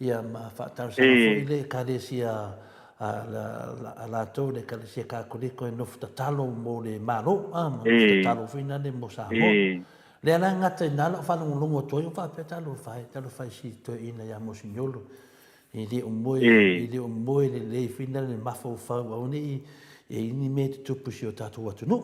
ia ma whaatau sa fo i le kalesia la tau le kalesia kakoliko e nofu tatalo mo le malo ma nofu tatalo fina le mo Samoa le ala ngata ina lo whanungulungo toi o whapea talo whai si toi ina ia mo signolo i le umoe le le fina le mafau whau au ni e ini me te tupu si o tātou atu no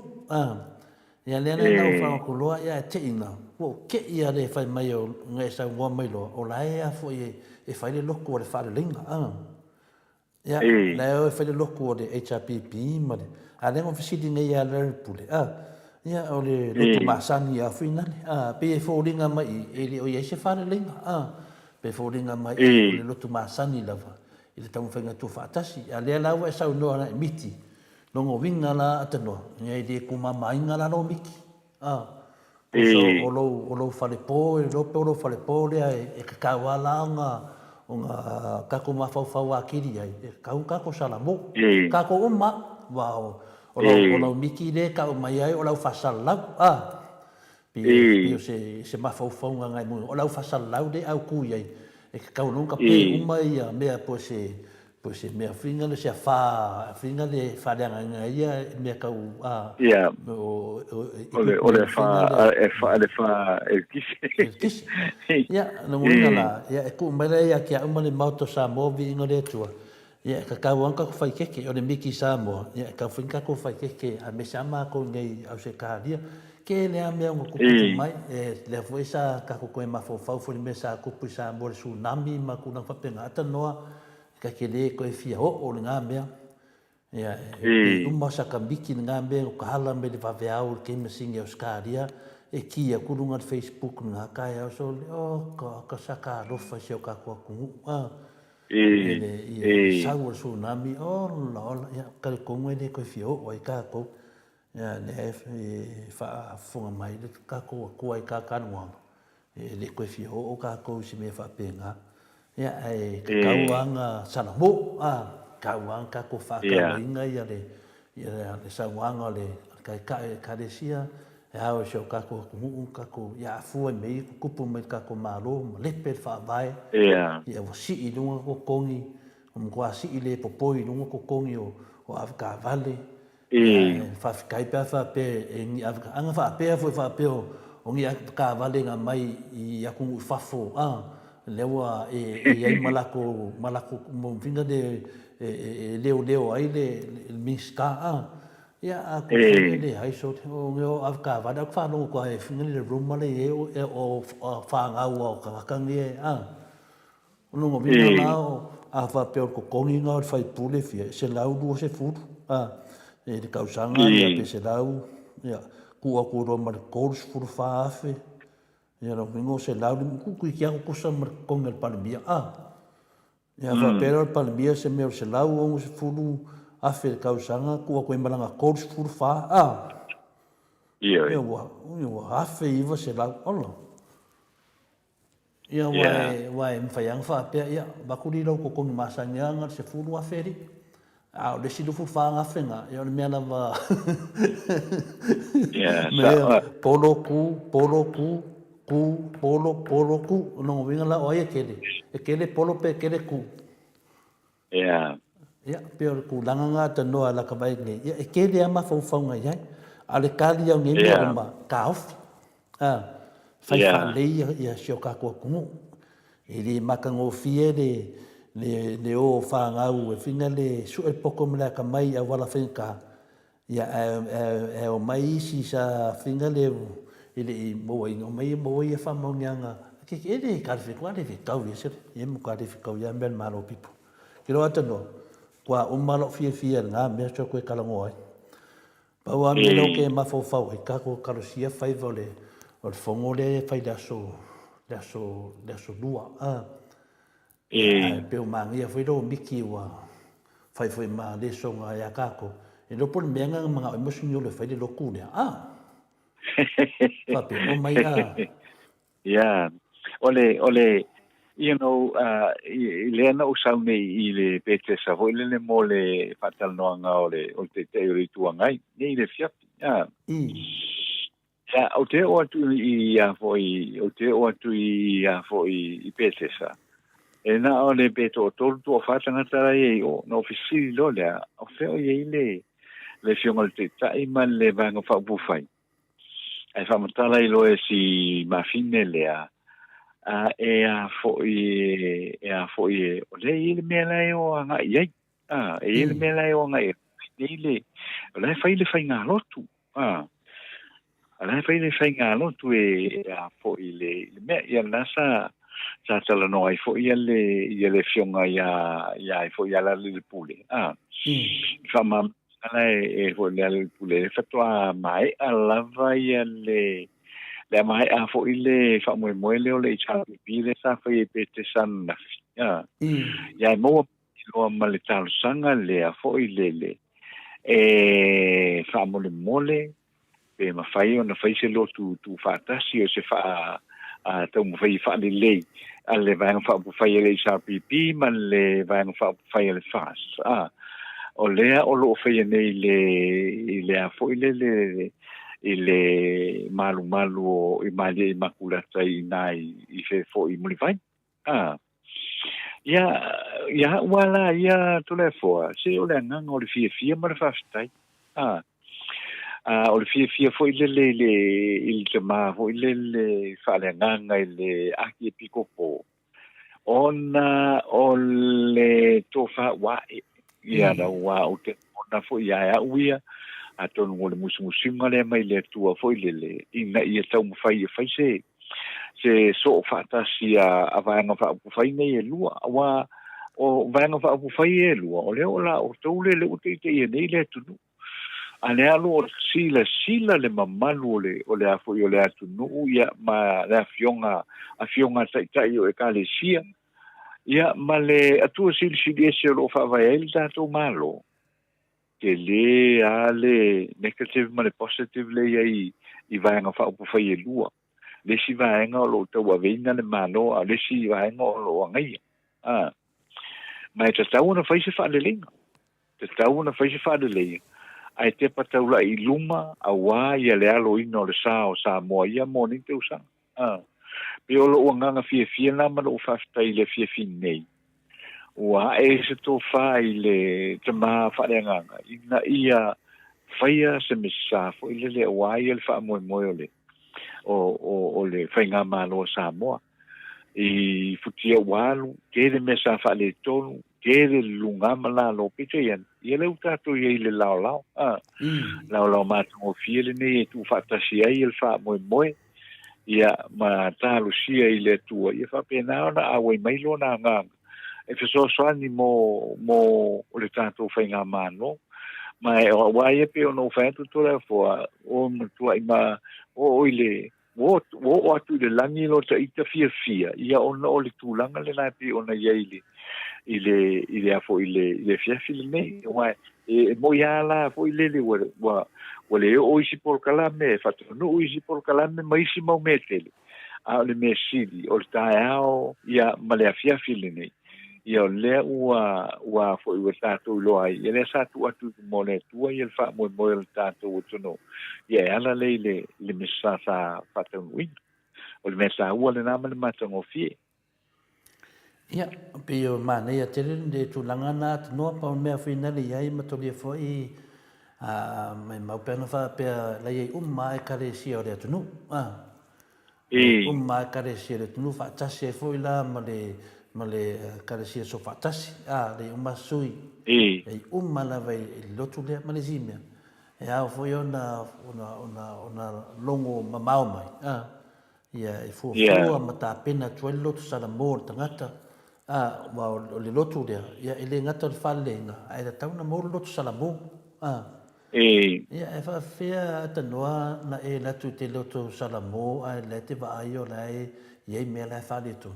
ia le ana nau whao kuloa ia te ina o ke ia le whai mai o ngai sa ngua mai lo o la ea fo e whai le loko o le whare linga ia le o e whai le loko o le HRPP ma le a lengo fisidi ngai a Leala'ilepule ia o le lotu masani a whina le pe e fōringa mai e le o ia se whare linga pe fōringa mai e le lotu masani lava i le tamu whainga tu whaatasi a lea lawa e sau noa na e miti longo winga la atanoa ngai le kumama inga la no miki o lo fale po e lo pe o lo fale po le e kakawa la o nga kako mawhau akiri ai e kako salamo kako uma wao o lo miki le ka o mai ai o lo fasalau pio se mawhau ngai mo o lo fasalau de au kui ai e kakau nunca pe uma ia mea po se mea whinga le se a whinga le whareanga ia mea kau o le wha e kisi ia no mwinga la ia e ku mele ia kia uma le Maota Samoa vi ingo le atua ia kakau anka ku whai keke o le miki Samoa ia kau whinka ku whai keke a me sama ko ngai au se kāria ke le a mea unga kupu mai le fwoi sa kako koe mawhau fwoi me sa kupu sa mo le tsunami ma kuna whapenga ata noa ka ke le koe fia o le ngā mea ia uma sa ka miki ngā mea o ka hala me le waweau le keima singi au skaria e kia kurunga le Facebook ngā kai au so le ka saka rofa si au ka kua kungu ia sau le tsunami ola ia ka le kongo le koe fia o ai ka kou ia le whaafunga mai le ka kua i ka kanuanga le koe fia o ka kou si me whapenga ia e kauanga salamo kauanga ka ko whakauinga ia le sauanga le kai karesia e hao se o ka ko kungu ka ko ia fua mei kupu me ka ko malo ma lepe whaavai ia wasi i lunga ko kongi o mkwa si i le popoi lunga ko kongi o Afrika Valley whaafikai pia whaape e ngi Afrika anga whaapea fui whaapeo o ngi Afrika Valley ngā mai i akungu whafo lewa e ai malako mo vinga de leo ai le miska ia a ko le ai so o ngeo afka va da fa no ko e finga le room le o fa nga o ka ngi no mo vinga la a fa pe ko kongi nga fa pule fie se lau du se fu e de kausanga ia pe se lau ia ku ko ro mar course fu fa afe ia no vingo se lau ku kia ko sa mar con el palmia ia va pero el palmia se me se lau o se fulu a fe kausanga ku ko embalanga coach fu fa ia wa a fe iva se lau ono ia wa em fayang fa pe ia ba ku di lo ko con masanya se fulu a feri le sido fu fa nga fenga ia me ala va ia polo ku no vinga la oia kele polo pe kele ku ia pe ku langa nga ta no ala ka vai ne ia kele ama fo nga ia ale kali ya ngi ma kauf fai fa le ia shoka ko ku ele makango fie le o fa nga u e finga le su el poco me la ka mai a wala finka ia o mai si sa finga le ele mo no mai fa mo nyanga ke ele ka fe kwa le ka u se e mo ka le ka u ya ben malo pipo ke lo atano kwa o malo fie nga me so ko kala ngoi pa wa me lo ke ma fo fa e ka ko karosia fai vole o fongo le fai da so dua pe o mangia foi do miki wa fai foi ma le so nga ya ka ko e lo por menga mga emotion le fai de locune papi o mai yeah ole you know le na usaune i le pete sa voi le mole fatal no nga ole o te ritu ngai nei le fiat o te o tu i a foi o te o tu i a foi i pete sa e na o le pe to to fa tanga tara e o no ofisi lo le o fe o ye le fiongol te tai man le vanga fa bu fai ai fa matala i lo e si ma fine le a e a fo i o le i le mela e o nga ye e le mela e o nga e le le fai nga lotu ala fai le fai nga lotu e a fo i le me ia nasa sa tala no ai fo ia le fionga ia fo ia la le pule fa ma ala e fo le pule fa to mai ala vai le mai a fo ile fa mo le o le cha pi le sa fa e pete san ia mo lo mal tal sanga le a fo ile e fa mo le mole pe ma fai ona fai se lo tu fa ta si o se fa tau mo fai fa le alle vai fa fai le cha pi man le vai fa fai le fas o lea o lo fai nei le a fo ile malu o i mali makulata i nai i fe fo i muli vai ia wala ia to le fo se o le ngang o le fia ma le fastai o le fia fo ile il te ma fo ile le fa le nganga ile aki pikopo ona o le tofa wa ia na wa o te ona fo ia uia aton ngol musinga le mai le tua fo ile ina ia tau mo fai se so fata sia avanga fa fai nei lua wa o vanga fa fai lua o le ola o tole le o te nei le tu ale alo sila le mamalu o le afo o le atu no ia ma la fionga tai o e kalesia ia ma le atu sili se lo fa vai el tato malo ke le ale negative ma le positive le i vanga fa fai lua le si vanga lo te wa venga le malo le si vanga lo ngai ma te tau na fai se fa le linga te tau na fai se fa le linga ai te pataula i luma a wā ia le alo ino le sa o Samoa ia mo ni te usang. Pe o lo nganga fia na ma lo faftai le fia nei. Ua e se to fai le te maa whare nganga. Ina ia whaia se misa fo ile le wā ia le wha moe le. O le whai ngā malo Samoa. I futia walu, ke le mesa wha le tonu, ke le lunga mala lo pite yan. Ia le utato ia i le lao. Lao mātungo fiele ne e tu whatasi ai il wha moe. Ia ma tālu sia i le tua. Ia wha pēnā ona awe mailo nā nganga. E whasoani mo o le tātou whai ngā māno. Ma e wā ia pe ono whaitu tora fua o mtua i ma o ile wo atu le langi lo ta ita fia ia ona o le tūlanga le nai pe ona ia ile afo ile fia nei wa e mo ia la fo ile le wa le o isi por kalame fatu no isi por kalame mai si mau metele a le mesidi o taao ia male fia nei ia le wa fo i tato lo ai ele sa tu atu mo le tua ia fa mo le tato o tono ia ala le mesa sa fatu win o le mesa ua le nama le matango fie. Ia, pe o mana ia tere de tu langana te noa pa o mea whina le iai matolia foi mai maupena wha pia la iai e kare sia o le atunu. E kare sia le tunu whaatasi e foi la ma le kare sia so whaatasi. Le sui. E la vai lotu lea ma le zimea. E au foi ona longo mamau mai. Ia e fua ma ta pena tuel lotu salamor tangata. Wa o le lotu lea. Ia ele ngata le whalenga. Ai da tauna moro lotu salamor. Ia e whawhia tanoa na e latu te lotu salamor. Ai le te vaai o lai. Iei mea lai whale tu.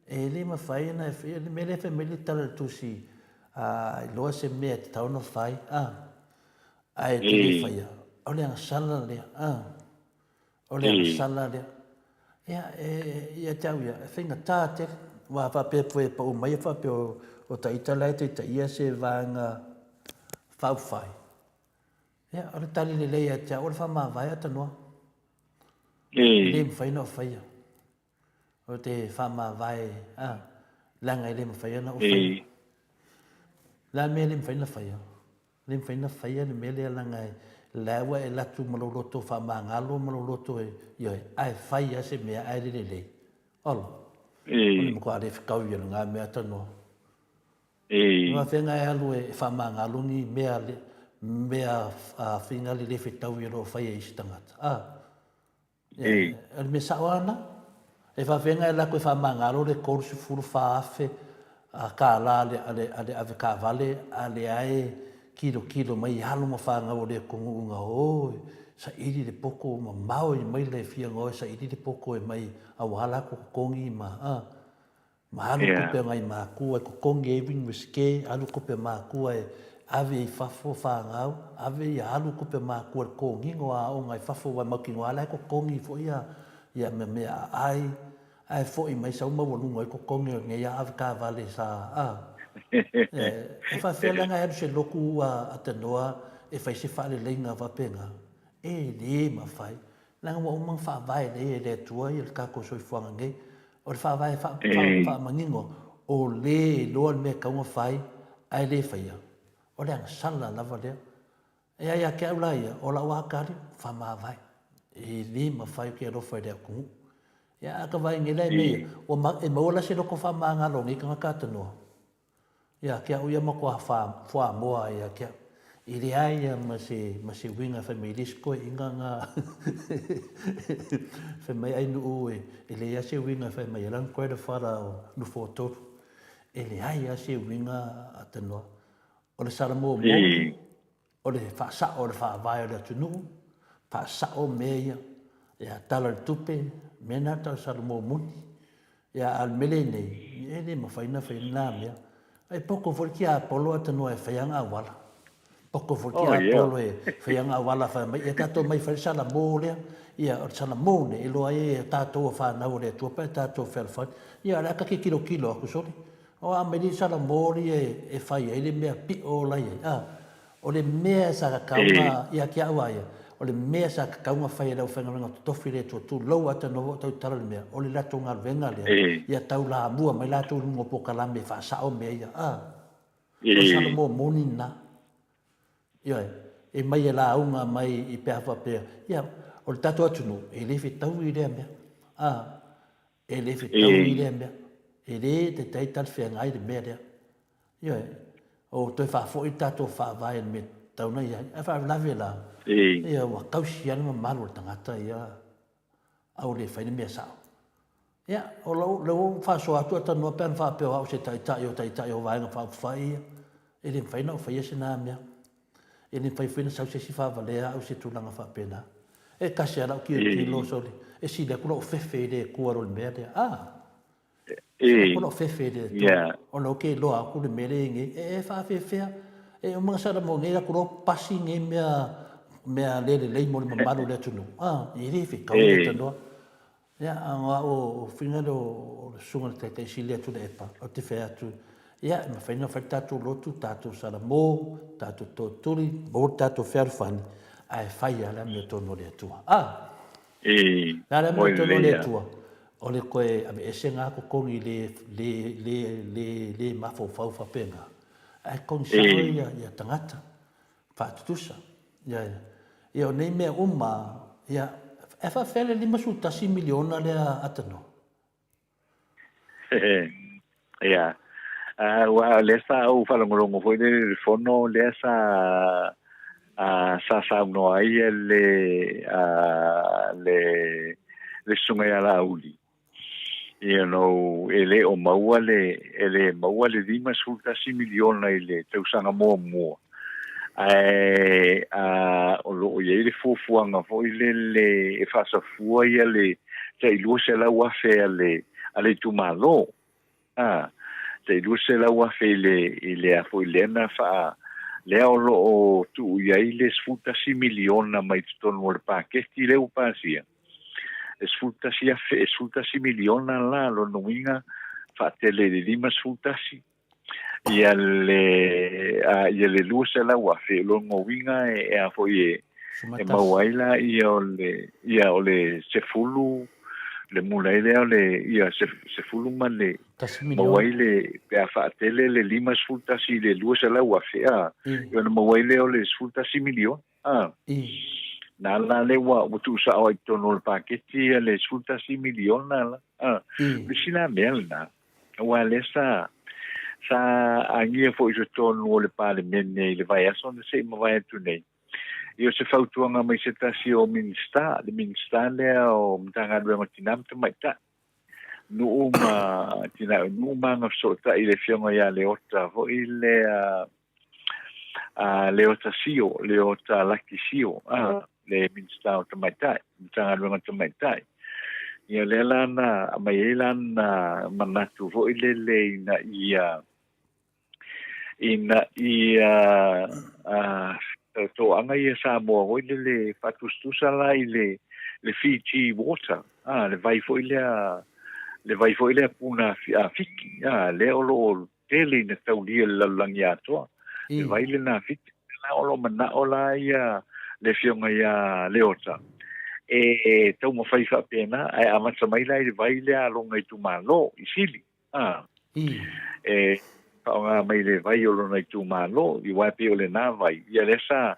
E le ma whai na e whia. Le mea le whamili tala tusi. I loa se mea te tauna whai. Ai te le whaia. O le anga sala lea. O le anga sala lea. Ia tau ia, whinga tāte, wā whape pue pa umai, whape o taita lai te ia se vānga whauwhai. Ia, o le tali le leia tia, o le whamā vai ata noa. Le mwhaina o whaia. O te whamā vai, langa ile mafaya na ufai la me le mafaya faya le mafaya faya le mele langa la wa e la tu maloloto fa mangalo maloloto yo ai faya se me ai le olo oni mo kwa le fikau yo nga me atano nga fenga e alu e fa mangalo ni me ale me a finga le fitau yo faya istangata el me sawana e fa venga la ko fa mangalo le corso furu fa afe a kala ale ave ka vale ale ai kilo mai halu ma fa nga le ko nga o sa idi de poko ma mau mai le fia ngo sa idi de poko e mai a wala ko kongi ma ma halu ko pe ngai ma ku ko kongi ving wiske halu ko pe ma ku e ave fa fo fa nga ave ya halu ko pe ma ku ko ngi ngo a o ngai fa fo wa ma ki ngo ala ko kongi fo ya me ai fo i mai sa uma wonu ngai ko kongi nge ya avka vale sa e fa fela nga se loku a tenoa e fa se fa le lenga va penga le ma fai la mo mang fa vai le tua il ka ko so fo ngai o fa vai fa mangingo o le lo me ka mo fai ai le fa ya o le sala la vale ya ke la ya o la wa ka fa ma vai le ma fai ke ro fa de ku ya ka vai ngi lai me o ma e mo la se lo ko fa ma nga lo ngi ka ka tano ya ke o ya ma ko fa mo ya ke ili ai ma se winga family ko inga nga fa mai ai no ili ya se winga fa mai lan ko de fara no foto ili ai ya se winga atano o le sala mo o le fa sa o le fa vai le tunu fa sa o me ya tala tupe mena ta salmo muni ya al melene ele ma faina me ai poco forkia polo atano e faianga wala poco forkia polo e faianga wala fa mai eta to mai fa sala mole ia o sala mole e lo ai tato fa na ore tu pe tato fel fa ia la ka kilo ku soli o a me di sala mole e fai ele me pi o la ia o le me sa ka ia kia waia o le mea sa ka kaunga whai rau whenga tofi re tu lau ata no tau tara le mea o le lato ngā venga lea ia tau la mua mai lato rungo po kalame wha sao mea ia o sana mo moni na ia e mai e la aunga mai i pēa whapea ia o le tato atunu e le tau i rea mea e le tau i rea mea e le te tei tal whea ngai le mea lea ia o toi wha fo i tato wha vai me tau na ia e wha lawe la ia wa kausi ana malu tangata ia au le fai me sa ia o lo fa so atu ta no pen fa pe o se tai o vai nga fa fai e le fai no fai se na me e le fai fina sa se si fa valea au se tu langa fa pena e kasi ala ki lo so e si le ko fe de ko ro le me ko fe de o lo ke lo a ku le me e fa fe e o mga sa mo ngai ko pasi ngai mea le mo le malu le tunu i rifi ka o tano ya nga o finga do sunga te sile tu de pa o te fe atu ya ma fa no fa tatu lotu tatu sala mo tatu to turi bo tatu fer fan ai fa ya la me tono le tu la me tono le tu o le koe ame ese nga ko kongi le ma fo fa penga ai kon sa ya tangata fa tusa ya ia nei mea uma ia e fa fele 5 miliona le atano ia wa le sa o fa longo foi de fono le sa no ai le sunga ya la uli ele o maua le 5 miliona ile te usanga mo o lo ye le fuanga foi le e fa sa fuia le te lu se la wa fe ale tu malo te lu se la wa fe le a foi le na fa le o lo tu ye le sfuta 6 miliona mai ton wor pa che ti le upasia sfuta 6 miliona la lo nominga fa tele di lima sfuta si ia le lusa la wa fe lo ngovinga e a foi e mauaila ia o le se fulu le mulai le ia se fuluma le mawai le pe a whaatele le 5 sfultasi le 2 sa lau afe ia na mawai le sfultasi milion na la le wa mutu sa o tono le paketi le sfultasi milion na la bisina melna wa le sa angia fo i tono le parlemene le vai aso se mawai tu nei io se fautuanga mai se tasi o minsta le o mtanga dwe matinam te mai ta nuuma ngafsota i le fionga ia le ota vo i le ota sio le ota laki sio le minsta o te mai tai mtanga dwe matinam tai ia le lana mai lana manatu vo i le ia to anga ia Samoa hoi le fatustusa la i le Fiji water le vai foi le puna fiki le olo tele na taulia la langia toa le vai le na fiki la olo mana ola ia le fionga ia leota tau mo fai fa pena ai amatsa mai la i vai le alonga i tu malo i sili paonga mai le vai o lona i tu malo i waipe o le na vai ia le sa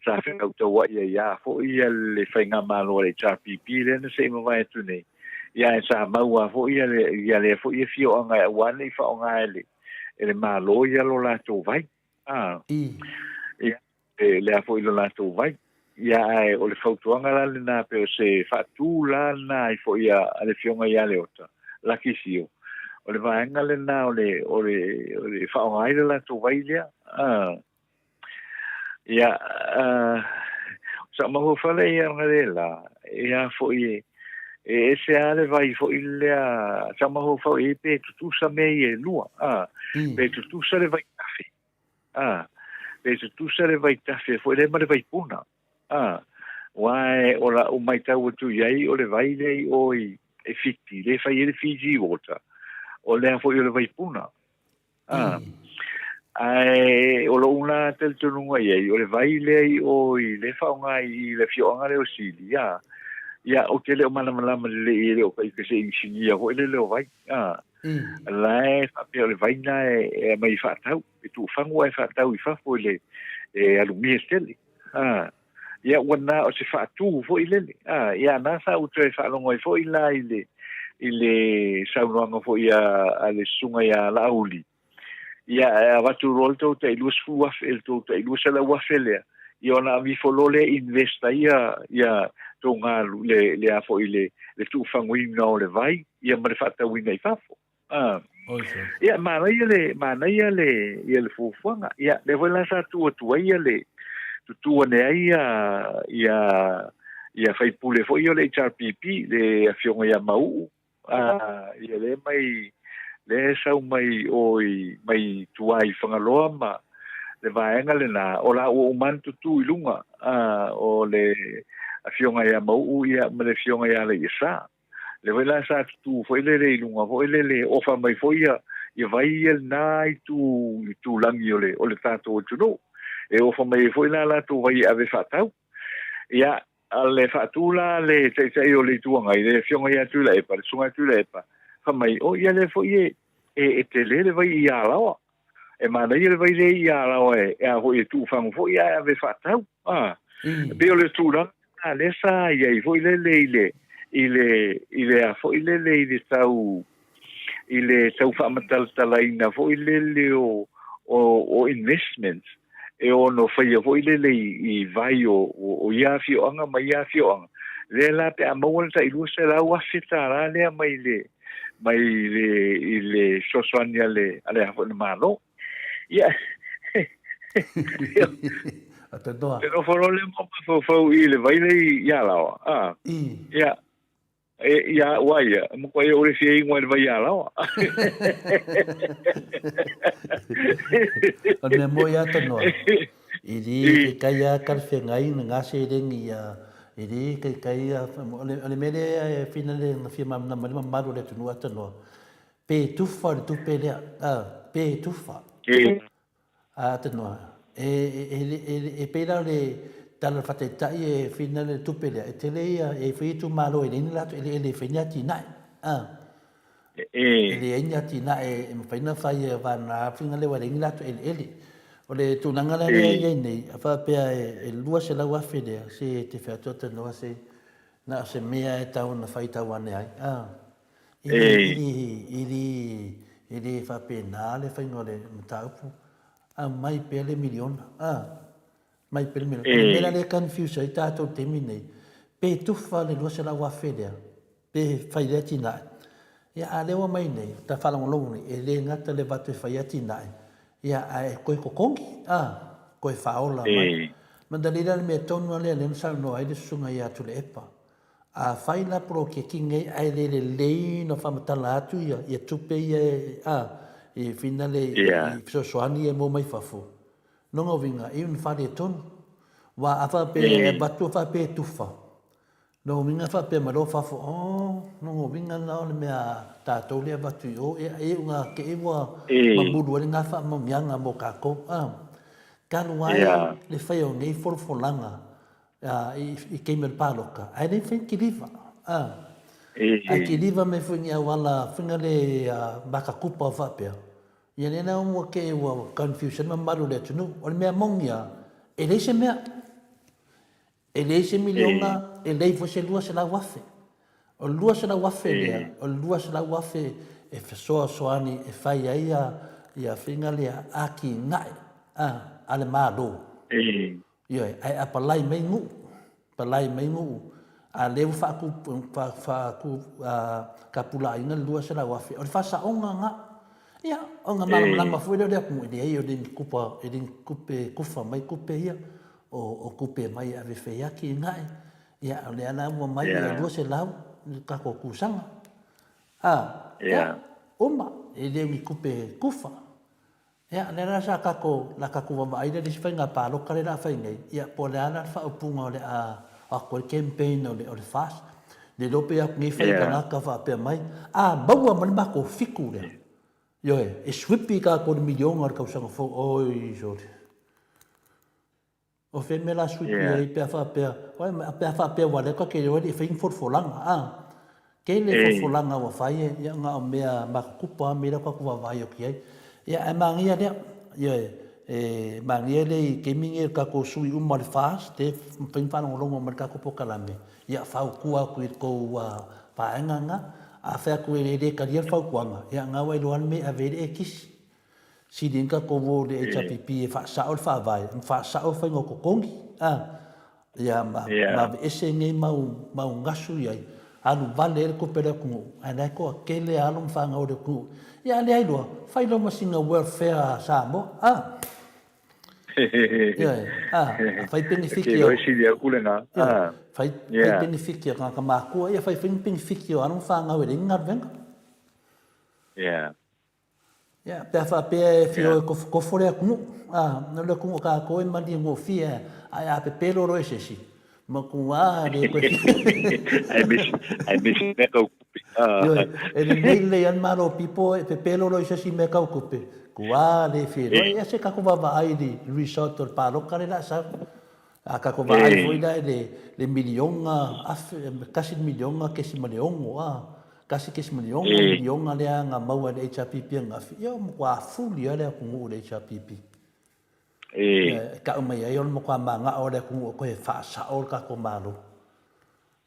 whenau tau ia fo ia le whainga malo le chapipi le na se ma vai tu nei ia e sa maua fo ia le fo ia fio anga e wane i whaonga ele malo ia lo la tau vai ia le a fo i lo la tau vai ia e o le whautuanga la le na pe o se whatu la na i fo ia le fionga ia le ota laki sio o le vaenga le na o le whaonga i le la tau vai lea ia sa mahu fale ia ngarela ia fo i se ale vai fo i lea sa mahu fo i pe tutusa me i lua pe tutusa le vai tafe pe tutusa le vai tafe fo le ma le vai puna wae o la o mai tau tu iai o le vai lei o i fiti le fai le Fiji water o le fo i le vai puna ai o lo una tel tununga ia o le vai lei o i le faunga i le fionga le o sili ia o ke le o mana malama le o kai ke se insinia ho le o vai lai fa pe le vai na e mai fa tau e tu fango e fa tau i fa fo le alumi steli ia wana o se fa tu fo ile ia na sa u tre fa longo fo ila ile saunga fo ia ale sunga ia lauli ia watu rolto te ilus fuaf el to te ilus la wafele ia ona mi folole investa ia tonga le afo ile le tu fangui no le vai ia ma le fata wina i fafo ia mana ia le fufuanga ia le vola sa tu ia le tu ne ia fai pule fo ia le HRPP le afionga ia mau ia le mai le sau mai oi mai tuai whangaloa ma le vaenga le na o la o mantu tu ilunga o le afionga ia mau ia ma le fionga ia le isa le vela sa tu foi le ilunga foi le ofa mai foi ia vai il nai tu langi o le tato tu no e ofa mai foi la tu vai ave fatau ia le fatula le te o le tuanga i le fionga ia tu le pa le sunga tu le pa mai o ia le foi te le vai ia lawa e mana ia vai le ia lawa e a ho tu fang foi ia ave fatau be o le tura le sa ia i foi ile a foi le tau fa matal talaina foi le o investments e ono fai foi le i vai o ia fio anga mai ia fio anga le la pe a mo ta ilu se la wa fitara le mai le soswania le ale ha fo malo ia atendo pero foro le mo fo ile vai le ia la ia ia waia mo ko e ore fie ngwa vai ia la ane mo ia tano iri kaya kalfengai nga se rengi iri kaya ole mele fina le firma na maru le tunu atano pe tufa tu pe le pe tufa atano e pe la le tala whatetai e whina le tupele e tele ia e whitu malo e nini lato ele whina tina ele enya tina e whina whai e wana whina le wale lato ele o le tunanga la rea ia nei a whapea e lua se lau afe lea se te whiatota noa se na se mea e tau na whai tau ane ai ili whapea nā le whainga le mataupu mai pele miliona mai pele miliona mera le confuse ai tātou temi nei pe tufa le lua se lau afe lea pe whai lea tina ia a lewa mai nei ta whalangolongo nei e le ngata le watu e whai a tina ia ai koe kokongi koe whaola mai mandalira le mea tonu alea le nsa no ai le sunga ia tu le epa a whaila pro ke kinge ai le lei no whamatala atu ia tupe ia i whina le i soani e mō mai whafu nonga winga i un whare tonu wa a whape e batu a whape tufa no winga whape maro whafu nonga winga nao le mea tātou lea batu e unga ke ewa mamuru ale ngā wha mamianga mō kako kalu ai le whai o ngei forfolanga i keimel pāloka ai nei whain ki liva ai ki liva me whingia wala whinga le baka kupa o whapea ia nena o mua ke ewa confusion ma maru le tunu o le mea mongia e leise mea e leise milionga e leifo se lua se la wafe o lua se la wafe lea o lua se la wafe e whesoa soani e whai aia ia whinga lea aki ngai ale mālo ia ai apalai mai ngu a leu whaaku kapula inga lua se la wafe o le whasaonga nga ia o ngā malama fuere lea kumu i ai o din kupe kufa mai kupe ia o kupe mai a whewhea ki ngai ia o le ana ua mai ia lua se lau kako kusanga oma e leu mi kupe kufa ia le rasa kako la kako wa mai le whainga pāloka le la whaingai ia po le ana whaupunga o le a koe campaign o le fast le lope a ngi whainga naka whapea mai baua mani mako fiku lea Yoe, e swipi ka ko le milionga ar kausanga fo oi jori. O fe me la swipi e pe fa pe. Oi pe fa pe wale ka ke yo le fe for folanga Ke le for folanga wa fai ya nga o mea ma kupa me la ka ku va yo ki. Ya e mangia le yoe mangia le ke minge ka ko sui mal fast te fin fa no longo mar ka ko pokalame. Ya fa ku ko pa nga a whea koe re karia whaukuanga. Ia ngā wai loan me a vere e kisi. Si dinka ko wo le HPP e whaasao le whaavai. Whaasao whai ngoko kongi. Ia ma ese ngai mau ngasu iai. Anu vale ele ko pere kungu. Anai ko a kele alum whanga o le kungu. Ia le ailoa. Whai lo masinga welfare Samoa. Fai benefiki o fai benefiki o ka makua ia fai benefiki o anu whanga wele ngar venga pia fa pe fio ko fore aku no le ku ka ko e mali ngo fia ai a pe pelo ro ese ma ku le ko ai miss me ko e le an maro pipo e pe pelo ro ese me ka kupe Kua le firo ia se kako va ai di resort or palo kare la sa a kako va ai foi da le milionga kasi milionga ke si miliongo kasi ke si milionga le nga mau le HPP nga ia mo kwa fuli ale ku mo le HPP ka mai ai mo kwa manga o le ku ko e fa sa o ka ko malo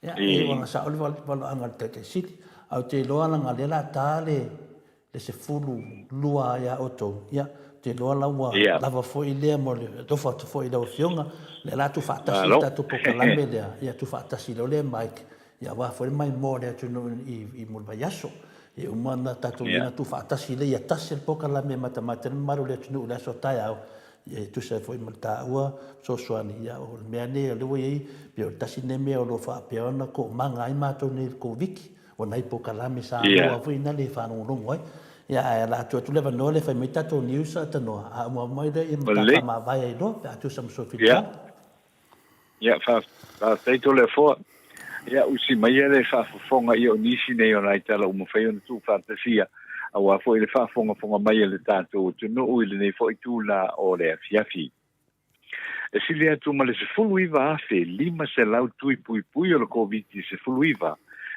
ia e wa sa o le val anga te sit au te lo nga le la tale le se fulu lua ya oto ya te loa laua lava foi lea mo le to fa to foi lo fionga le la tu fa ta sita tu pokalame le ya tu fa ta silo le mike ya va foi mai mo le tu no I mo bayaso e umana ta tu ina tu fa ta sile ya ta sel pokalame mata mata maru le tu no la so ta ya e tu se foi malta ua so soani ya o me ane le voi pe ta sine me o lo fa pe ona ko manga ai mato ni ko viki o nai pokalame sa o foi na le fa no longo ia la tu leva no le fai mita to news ata no a mo mai de I mata ma vai do pe tu sam so fica fa sei to le fo ia usi mai le fa fonga io nisi nei ona itala mo fai on tu fantasia a wa foi le fa fonga mai le tanto tu no u le nei foi tu la o le fiafi e sili atu ma le se fuluiva afe lima se lau tui pui pui o le COVID se fuluiva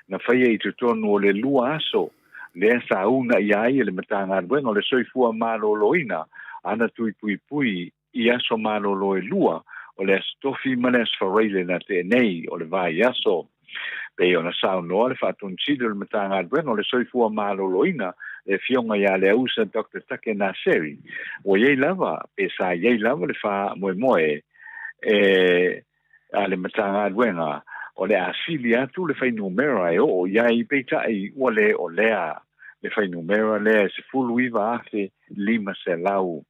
na whaia I te tonu o le lua aso le sa una I ai le matanga wenga o le soifua malo loina ana tui pui pui I aso malo lo e lua o le astofi ma le asfareile na te nei o le vai aso pe ona sa no le fatun chile le matanga wenga o le soifua malo loina e fionga ia le usa Dr. Take Naseri o ye lava pe sa ye lava le fa moe a le matanga wenga o le asili atu le fai numera o ia I peita o lea le fai numera le se fulu iva afe lima se lau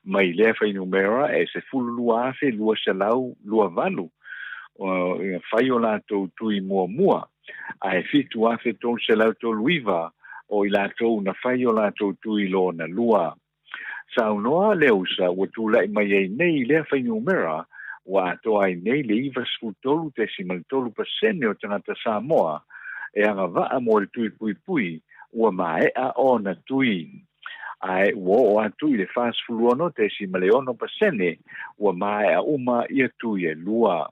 mai le fai numera se fulu lua afe lua se lau lua valu o fai o la tui mua ai fitu afe ton se lau to luiva o I lātou na whai o lātou tui lo na lua. Sau noa leusa wa tūlai mai ei nei lea whai numera wa atoa ai nei le iwa sfutolu decimal tolu pasene o tangata Samoa e anga waa mo le tui pui pui ua maea o na tui. Ai ua o atui le fast fuluono decimal ono pasene ua maea uma ia tui e lua.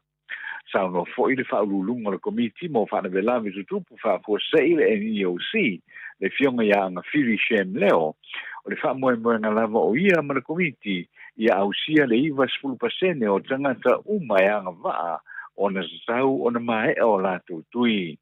Sau no fo I le whaululunga le komiti mo whana velavi tutupu whafua le NEOC le fionga ia anga whiri shem leo o le whamoe nga lava o ia ma le komiti ia ausia le iwa 10% o tangata uma ia anga waa o na zau o na mae o lato tui.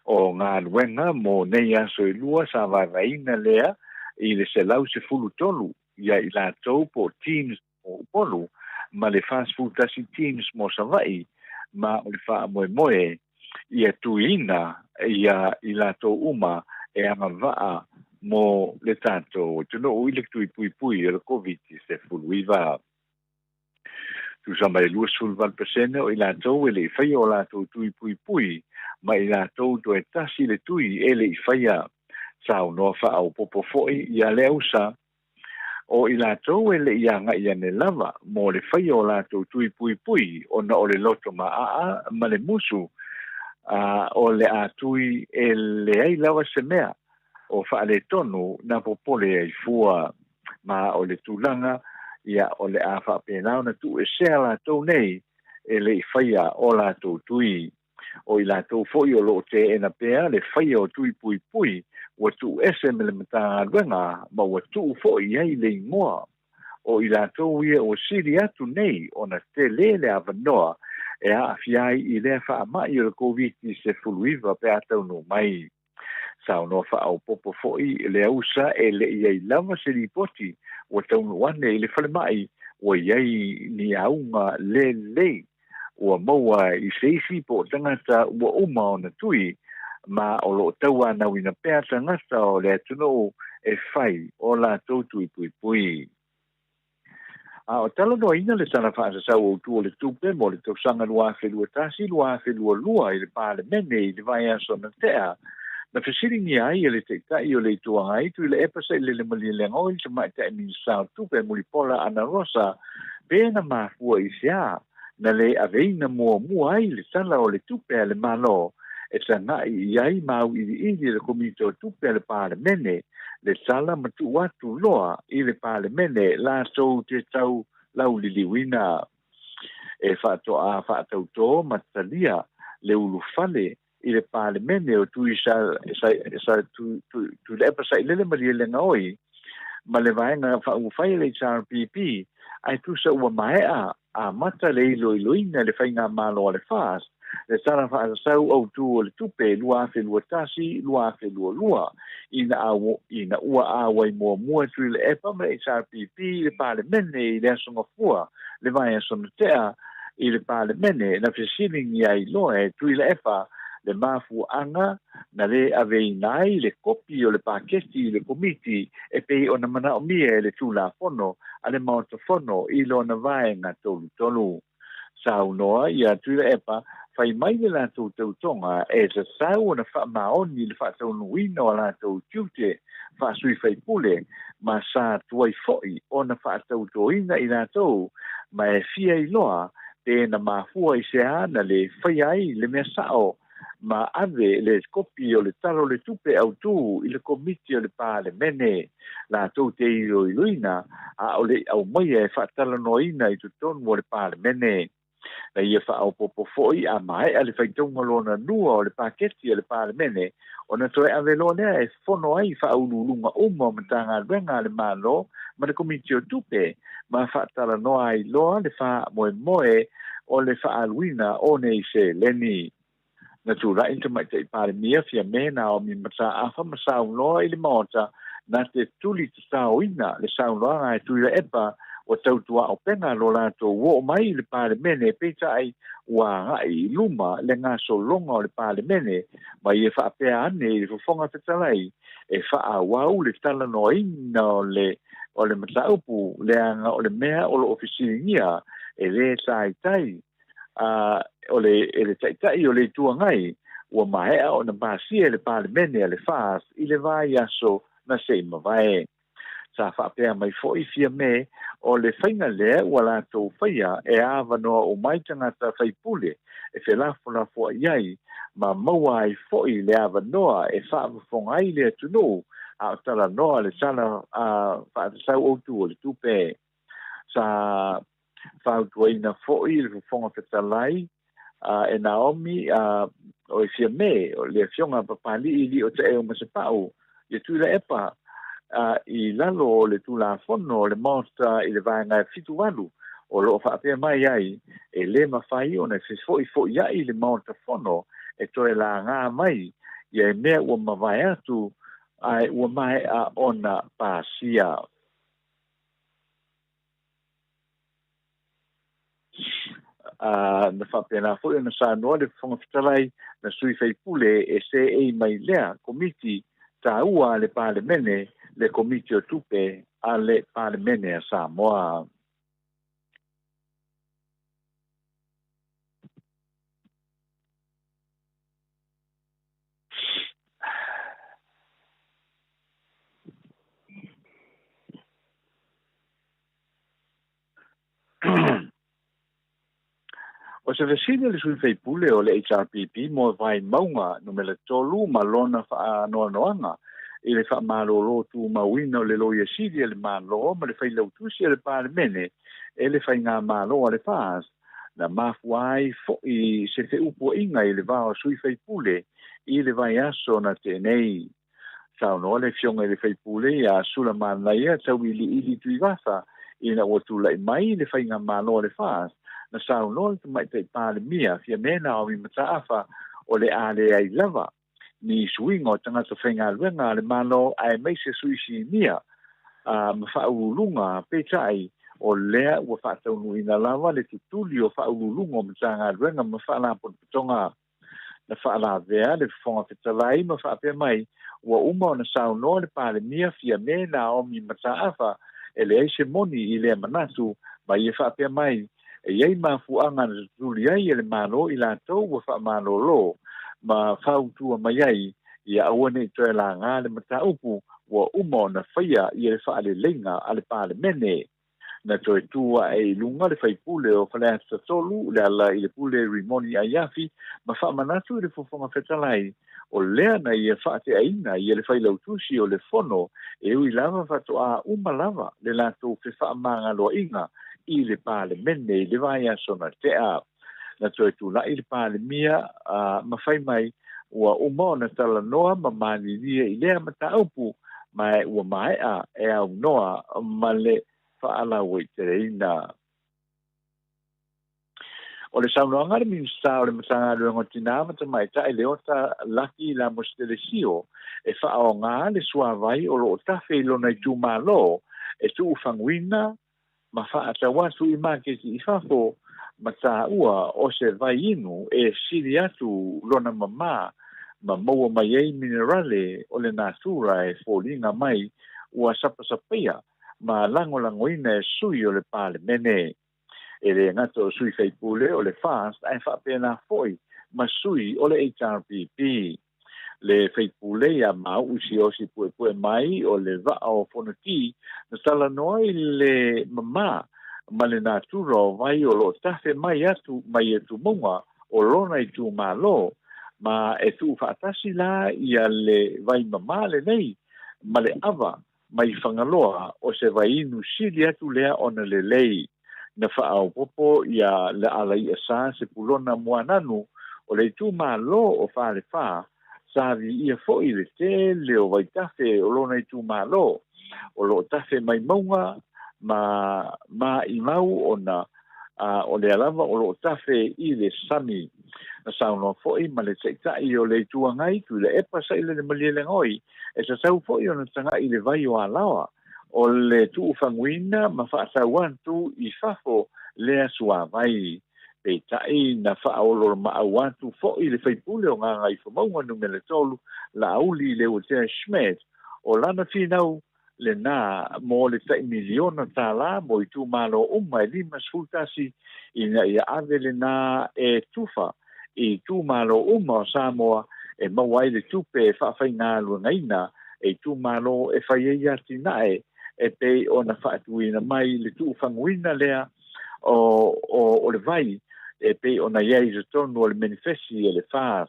O ngā luenga mo nei aso I lua sa vaivaina lea I le se lau se fulu tolu ia I lato po teams o polu ma le fast food tasi teams mo savai ma o le wha moe ia tuina ia I lato uma e anga waa mo le tato tuno o ile tui pui pui e le COVID se fuluiva. Tu samba le lua sulval pesene o I lato e le whaia o lato tui pui pui ma I lato to e tasi le tui e le whaia sao no wha au popo foi ia le usa o I lato e le ianga ia ne lava mo le whaia o lato tui pui pui o na o le loto ma le musu o le atui e le ai lava se mea o whaale tonu na popole ai fua ma o le tūlanga ia o le a whapenao na tu e sea la tau nei e le whaia o la tau tui o I la tau foi o lo te ena pea le whaia o tui pui pui wa tu ese me le mata ruenga ma wa tu foi ai le ingoa o I la tau ia o siri atu nei o na te le avanoa e a fiai I le wha mai o le COVID se fuluiva pe atau no mai sao no fa au popo foi le usa e le ia lava se ripoti o tau wane le fale mai o iai ni aunga le o maua I seisi po tangata o uma o na tui ma o lo tau ana wina pea tangata o le atuno e fai o la tau tui pui pui. O talo no ina le sana fa sa o tu le tupe mo le tau sanga lua fe lua tasi lua fe lua I le pale mene I le vai aso na tea na fesiri ni ai ele te tai o le tua ai tu le epasa le mali le ngoi te mai te ni sa tu pe muli pola ana rosa pe na ma fu I sia na le aveina mo ai le sala o le tupe le malo e sana I ai mau I le komito tupe le pale mene le sala matu watu loa I le pale mene la so te tau lau liliwina e fato a fato to matalia le ulufale I le pale mene o tu tu le pasa I le mari le ngoi ma le vaenga fa u fai le RPP ai tu sa ua maea a mata le iloina le whainga malo le fast le sara fa sau au tu le tupe lua fe lua tasi lua fe lua ina ua a wai mua tu le epa ma le RPP le pale mene le asonga fua le vai asonga tea I le pale mene na fesini ni ai loe tu le epa le mafu anga na le aveinai le kopi o le paketi le komiti e pei ona mana o mie le tula fono ale maota fono I lo na vaenga tolu sau noa ia tuila epa fai mai le la tau tonga e sa sau na fa maoni le fa tau nuina o la tau tiute fa sui fai pule ma sa tuai foi ona fa tau toina I la tau ma e fia I loa te na mafua I se ana le fai ai le mea sao ma ave le kopi o le talo le tupe au tu I le komiti o le pale mene la tau te iloina a o le au mai e whaatala noina i tuton mo le palemene. Na ia wha au popo foi a mai a le whaitonga lona nua o le paketi a le palemene, o na toe avelo nea e whono ai wha ululunga uma o matanga renga le malo, ma le komiti o tupe, ma whaatala noa ai loa le wha moe o le wha aluina o nei se leni. Na tūra inta mai te palemia fia mena o mi mata afa ma saunoa i le Maota, na te tuli te sauina le saunoa ngai tuira epa o tautua o penga lo lato wo mai le palemene peta ai ua ngai luma le ngā solonga o le palemene mai e wha apea ane i rufonga tetalai e wha a wau le tala noina o le mataupu le anga o le mea o le ofisinia e le tai o le tai o le tuangai ua mahea o na basia le palemene le fas i le vai aso na sei mawai. Sa whapea mai foi fia me o le whainga lea ua lātou whaia e awa noa o mai tangata whaipule e whelafona fua iai ma maua ai foi le awa noa e whaawafonga ai le atunu a o tala noa le sala whaatasau outu o le tupe. Sa whautuaina foi le whafonga whetalai e Naomi o i fia me o le fionga papali ili o te eo masapau i tuila epa i lalo o le tula fono o le Maota i le vaenga fitu walu o lo whaapea mai ai e le mawhai o na foi ai le Maota fono e toe la ngā mai i e mea ua mawai atu ai ua mai a ona pasia. Na whapea na foi na sa noa le whangawhitalai na sui whaipule e se e mai lea komiti ATUA le palemene le komiti o tupe a le palemene a Samoa. O se vesine le sui whaipule o le HRPP mo vai maunga no me le tolu ma lona wha noa noanga i le wha malolo tu mawina o le loia siri le malo ma le whailautusi le palemene e le whai ngā malo a le whaas na mafuai fo i se te upo inga i le vao sui whaipule i le vai aso na tenei. Sao no le fionga i le whaipule a sula manaia tau ili tui wasa i na watula i mai le whai ngā malo a le whaas na sao no te mai te palemia fia mena o mi mataafa o le ale ai lava ni suingo tangata whainga luenga le malo ai meise suisi nia ma whaulunga petai o lea ua whaataunu ina lava le tutuli o whaulunga o matanga luenga ma whaalapon pitonga na whaalavea le whonga whitalai ma whaapea mai ua uma o na sao no le palemia fia mena o mi mataafa e le eise moni i le manatu ma i whaapea mai e iei mafuanga na tuli ai ele malo i lātou wa wha malolo ma whautua mai ai i awane i toe la ngā le mataupu wa uma na whaia i ele wha ale lenga ale palemene na toe tua e lunga le whaipule o whalea tatolu le Leala'ilepule Rimoni Aiafi ma wha manatu i le fofonga whetalai o lea na i e wha te aina i ele whailautusi o le fono e ui lava whatoa uma lava le lātou whi wha manga loa inga i le palemene i le vai aso na te a na toe tula i le palemia ma whai mai ua umao na tala noa ma maniria i lea mataupu mai ua mai a e au noa ma le whaala wei te reina. O le saunoanga le minsta o le matanga luengo tina mata mai ta i leota laki la mostelesio e wha o ngā le suavai o lo tafe ilo nei tu malo e tu ufanguina ma wha atawatu i maketi i whafo ma tā ua o se vai inu e siri atu lona mama ma maua mai ei minerale o le natura e fōlinga mai ua sapasapia ma langolangoina e sui o le palemene. E le ngato o sui whaipule o le fast ai whapena foi ma sui o le HRPP. Le whaipule a mau usi osi pue mai o le vaa o whanaki na tala noa i le mama ma le natura o vai o lo tafe mai atu mai e tu monga o lona i tu malo ma e tu whaatasi la i a le vai mama le nei ma le ava mai whangaloa o se wainu sili atu lea ona lelei na whaau popo ia le alai asa se pulona muananu o le tu malo o whare wha savi ia foi le te leo vai tafe o lona i tu malo o lo tafe mai maunga ma i mau ona o le alava o lo tafe i le sami na sauno foi ma le teitai o le tuangai tu le epa sa ile le maliele ngoi e sa sau foi ona tanga i le vai o alawa o le tu fanguina ma fa sa wantu i fafo le asua vai pe tai na fa o ma wantu foi le fai pule o nga i fo maunga no mele tolu la uli le o te schmet o lana finau le na mo le tai miliona tala mo i tu malo mai lima sultasi ina ia ave le na e tufa i tu malo Samoa e mawai le tupe fa faina lu ngaina e tu malo e fai ia tinae e pe ona fa tuina mai le tu fanguina lea o le vai e pe ona ia i tonu le manifesti e le fa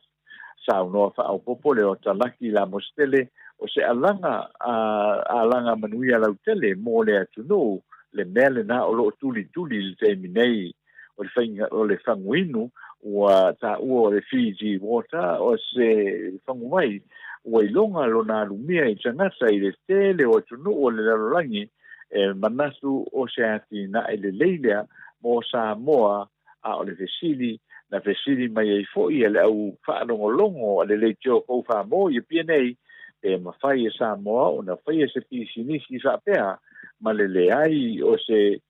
sa no fa o popole o talaki la mostele o se alanga manuia la tele mo le atu le mele na o lo tuli le terminei o le fanguinu wa ta o le Fiji water o se fangumai o ilonga lo na lumia i tangasa i le tele o tunu o le lalangi e manasu o se ati na ele leilea mo Samoa a o le vesili na vesili mai e foi ele au whaanongolongo a le leitio kou whaamo i pienei e mawhai e Samoa o na whai e se pisinisi whapea ma le leai o se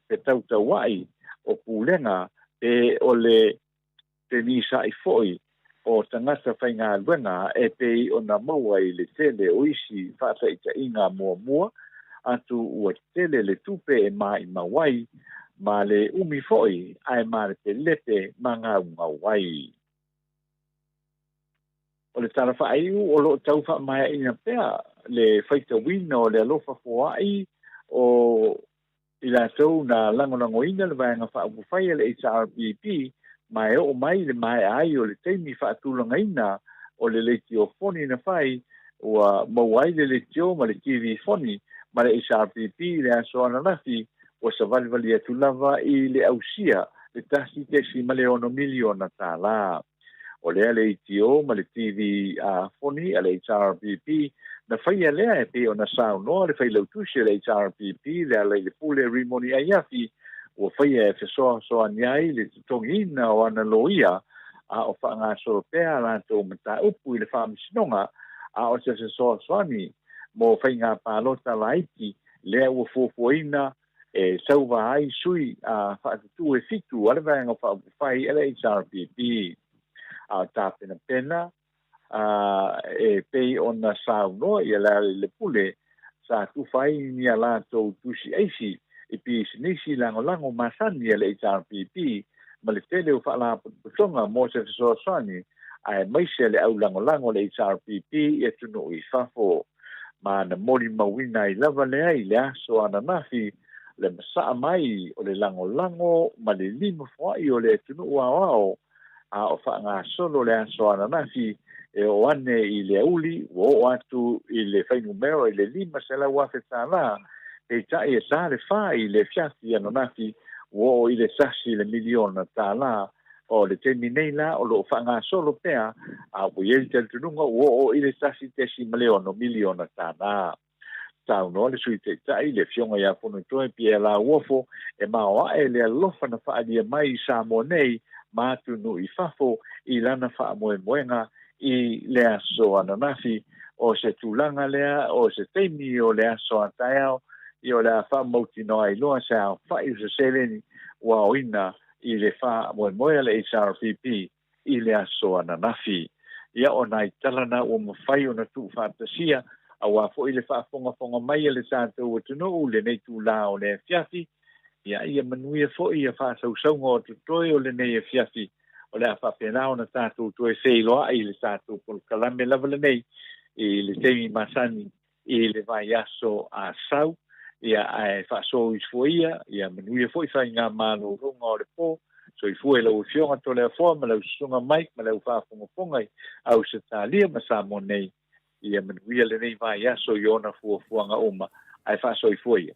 pe tautawai o pulenga e o le tenisa i foi o tangata whainga luenga e pei o na maua i le tele o isi whata i ta inga mua atu ua tele le tupe e mai mawai ma le umi foi ai ma le te lepe ma ngā wai. O le tala whaiu o lo tau wha mai ina pea le whaita wina o le alofa fuai o i la tau na lango ina le vanga whaapu whai le HRPP mai o mai le mai ai o le teimi whaatulanga ina o le leiti o foni na whai ua mawai le leiti o ma le TV foni ma le HRPP le aso ananafi o sa valivali atu lava i le ausia le tasi tesi ma le ono miliona tala. O lea le ITO ma le TV foni a le HRPP na whaia lea e pe o na sao noa le whai lautusi le HRPP Leala'ilepule Rimoni Aiafi o whaia e whesoa niai le tongina o ana loia a o whaanga soropea la tō mata upu i le whaamisinonga a o se soani mo whainga pālota laiti lea ua fuafuaina e sauva ai sui a whaatutu e fitu ale vanga whai ele HRPP a tāpena pena e pei ona sauno i Leala'ilepule sa tufai ni ala tō tusi eisi i pisi nisi lango masani le HRPP ma le tele o whaala putonga mo se soasani ai maise le au lango le HRPP e tunu i fafo ma na mori mawina i lava lea i le aso ananafi le masaa mai o le lango ma le lima fuai o le tunu uawao a o whaanga solo le aso ananafi e o ane i le uli o atu i le whainumero i le lima se la wafe tāna e tai e sa le wha i le fiafi ananafi o i le sasi le miliona tāna o le temi nei la o lo whaanga solo pea a o i te tununga o i le sasi tesi maleono miliona tāna tau no le sui te tai le fionga ia pono toe pia la uofo e maoa e le alofa na whaadia mai Samoa nei mātunu i fafo i lana wha moenga i le aso ananafi o se tūlanga lea o se teimi o le aso ataiao i o le wha mauti noa i loa se au whai se seleni ua oina i le wha moenga le HRPP i le aso ananafi. Ia o nai talana o mawhai o na tu whatasia a wafo i le whaafonga mai le tātou o tunu le nei tū la o le fiafi ia manuia fo ia whaasausaunga o tutoi o le nei e fiafi o le a whapenao na tātou toe wheiloa i le tātou polo kalame lava le nei i le teimi masani i le vai aso a sau ia e whaaso i sfoia ia manuia fo i whai ngā mālo runga o le pō so i fue lau fionga to le afoa ma lau sunga mai ma lau whaafonga fongai au se tālia ma Samoa nei ia manuia lenei vai aso i ona fuafuaga uma ae fa'asoifua ia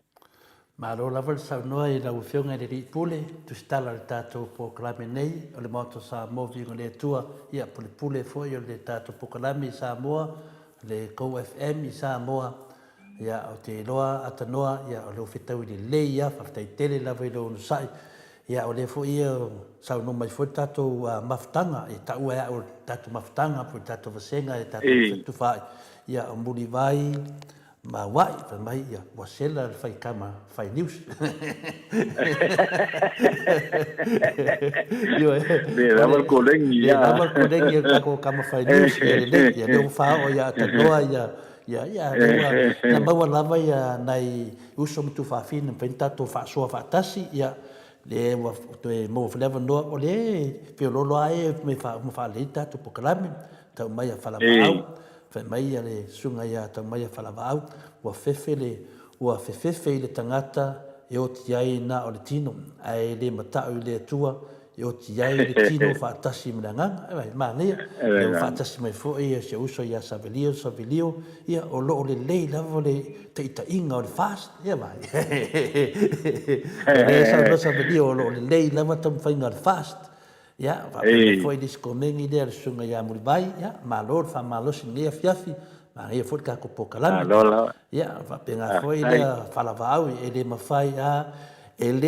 Malo lava le saunoa i lau whiwhionga i Leala'ilepule, tu stala le tātou pokalame nei, o le Maota Samoa vinga le atua, ia pule foi o le tātou pokalame i Samoa, le Kou FM i Samoa, ia o te loa atanoa, ia o le whetau i le lei ia, whaftai tele lava i lo nusai, ia o le foi ia saunoa mai foi tātou mafutanga, i taua ia o tātou mafutanga, po tātou vasenga, i tātou whetu whai, ia o muri vai, ma wai fa mai ia wasela fai kama fai news yo le lava kolengi ya lava kolengi ka ko kama fai news le ya le fa o ya ta noa ya na ma lava ya nai uso tu fa fin penta to fa so fa tasi ya le wa to mo fleva no o le pe lo ai me fa le ta to pokalame ta mai fa la au fa mai le sunga ia ta mai fa la au wa fefele wa fefefe le tangata e o tiai na o le tino ai le mata o le tua e o tiai le tino fa tasi mlanga ai ma ne e fa tasi mai fo e se uso ia savelio ia o lo le le lava le te ita inga o le fast ia mai le sa lo savelio lo le le lava tam fa inga o le fast ya va foi discomengi der sunga ya mulbai ya malor fa malos ni afiafi ma ia foi ka ko pokalami ya va penga foi le fala vau e le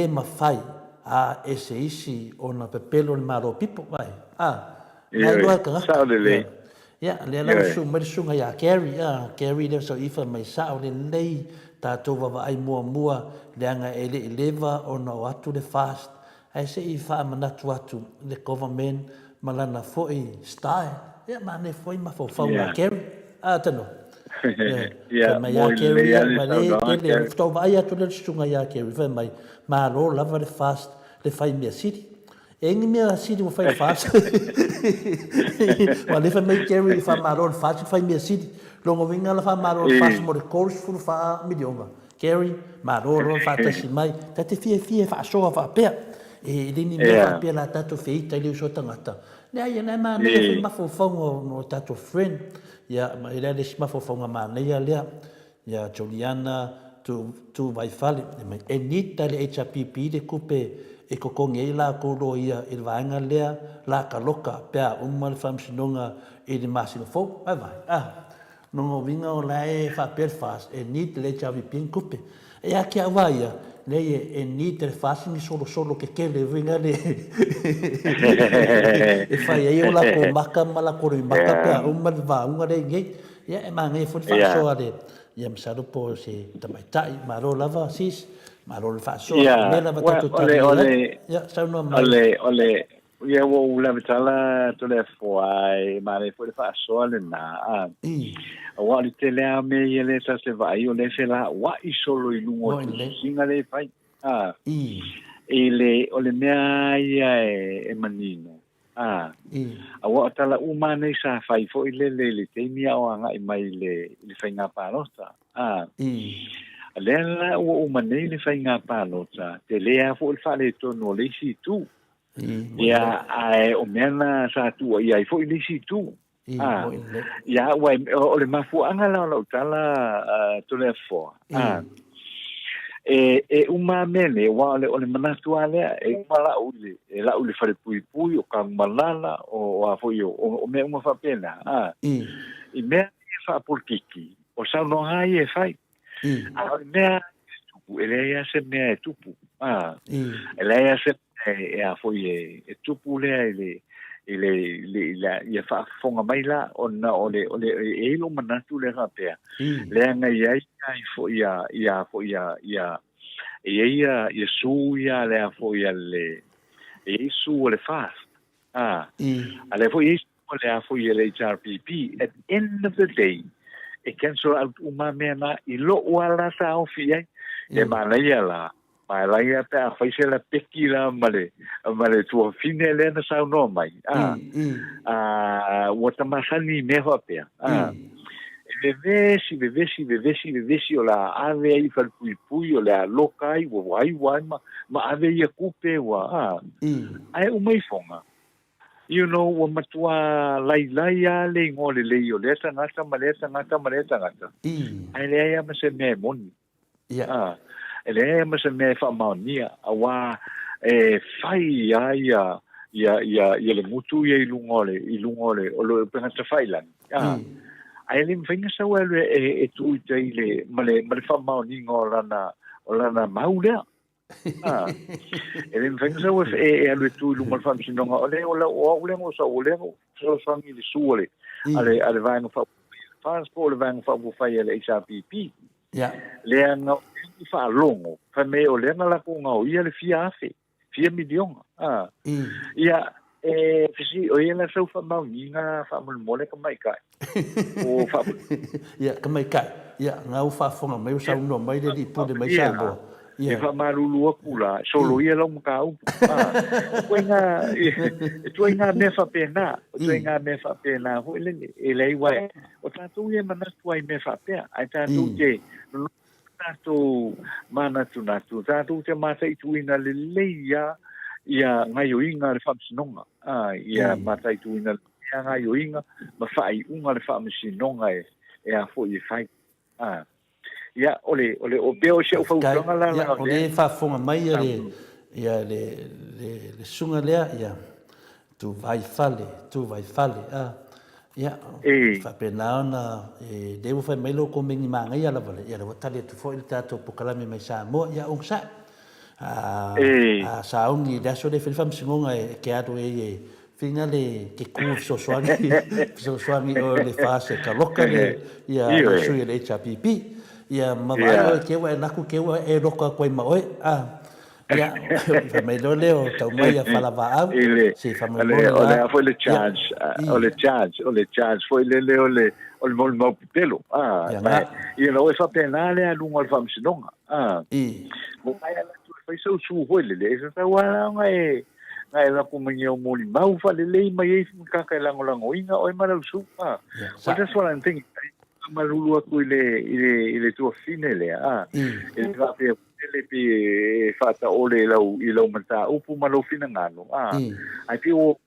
mafai a ese isi ona pepelo le maro pipo vai na lo ka ya le la sunga ya carry le so ifa mai sa o le lei ta to va ai mua le anga ele leva ona atu le fast ai se I fa manatu atu le government malana foi style ya ma ne foi ma fo fa na ker tano ya ma ya ker ya ma le sto vai atu le stunga ya ker fa mai ma ro lava le fast le fai mia city engi mia city mo fai fast ma le fa mai ker fa ma ro fast fai mia city longo vinga la fa ma ro fast mo le course fu fa midioma Kerry ma ro fa ta si mai ta te fie fa so fa pe e lini me fa pe la tato feita le so tangata le ai na ma ne fa ma fo fongo no tato friend ya ma ile le ma fo fonga ma ne ya Juliana tu vai fale e nita le HPP le kupe e ko konge la ko ro ia il vanga le la ka loka pe mal fam sinonga e de masino fo vai no vinga o la e fa per fast e nit le HPP kupe e a kia vai lei e niter fascini solo che le venga le e fai io la ko maka mala ko maka pe mal va un re ngai ya ma ngai fu fa so ade ya msa po se tamaitai ma ro lava sis ma ro fa so le lava tutto ya sa no ole ya wo la vitala to le foi ma le fu fa so le na wa le tele me ele sa se vai o le fela wa I solo I lungo singa le fai ele o le mea ia e manino wa tala umane sa fai fo ile le te mia o anga I mai le fai nga palota le la o umane le fai nga palota te le a fo il fa le to no le si tu ia ai o mena sa tu ia fo ile si tu ya wai o le mafu anga la tala to le fo e uma mele wa le manatu ale e mala uli e la uli fare pui o ka malala o a fo yo o me uma fa pena I me fa porkiki o sa no ai e fai me tupu ele ya se me tupu ele ya se e a fo e tupu le ia fa fonga mai la ona ole e lo manatu le rapea le nga ia fo ia su ia le fo ia le su le fast ale fo ia le fo ia le HRPP at end of the day e cancel out uma mena I lo wala sa ofia e mana ia la ma la ia pe a faise la pekila male tu fine le na sa no mai wata masani me ho pe vevesi o la ave I fal pui o la lokai wo wai ma ave ia kupe wa ai o mai fonga you know, wa matua lai le ngole le yo le tangata ma le tangata. Ai le ia ma se me moni. Ele ma se me fa maunia awa fai ia le mutu ia ilungole o lo penga te failan. Ai le mfinga sa wele tu te ile male fa mauni ngolana maulea. Ele mfinga sa wele alu tu lungal fam sinonga ole mo sa ole so sangi le suole. Ale vanga fa transport vanga fa bu fai ele XPP. Le nga fa longo fa me o le nga ko nga ia le fia milion ia fisi o ia la so fa mau ninga fa mo le ka mai kai o fa ia ka mai kai ia nga u fa fonga mai sa no mai le di pu de mai sa bo ia fa marulu kula solo ia lo ka u tu nga me fa pena ho le wai o ta tu ia mana tu ai me fa pe ai ta tu je tu mana tu ta tu te mata i tu ina le ia ngai o inga le famsinonga ia mata i tu ina ngai o inga ma fai unga le famsinonga a fo i fai ia ole o beo se o fautanga la ole fa fonga mai le sunga lea ia tu vai fale ia fa pena na devo fai mai lo come ni manga ia la vale ia lo tali tu foi tato pokalame mai Samoa ia o sa sa ungi da so de fam singonga ke ado finale ke ku so swami o le fase ka lokale ia so ia le HPP ia ma vai ke wa na ku ke wa e roka ko mai ia mai lo leo tau mai a fala va si fa mai ole foi le charge foi le ole mo pelo ia no fa penale a lungo al fam sinonga mo mai ala tu foi so su foi le sa wa ngai la ku menyo mo li mau fa le mai ka ka lango inga o mai su what is what I'm thinking malulu aku ile tu fine le ele va pe ele pe fata ole ilo mata upu malo fina ngano ai pi o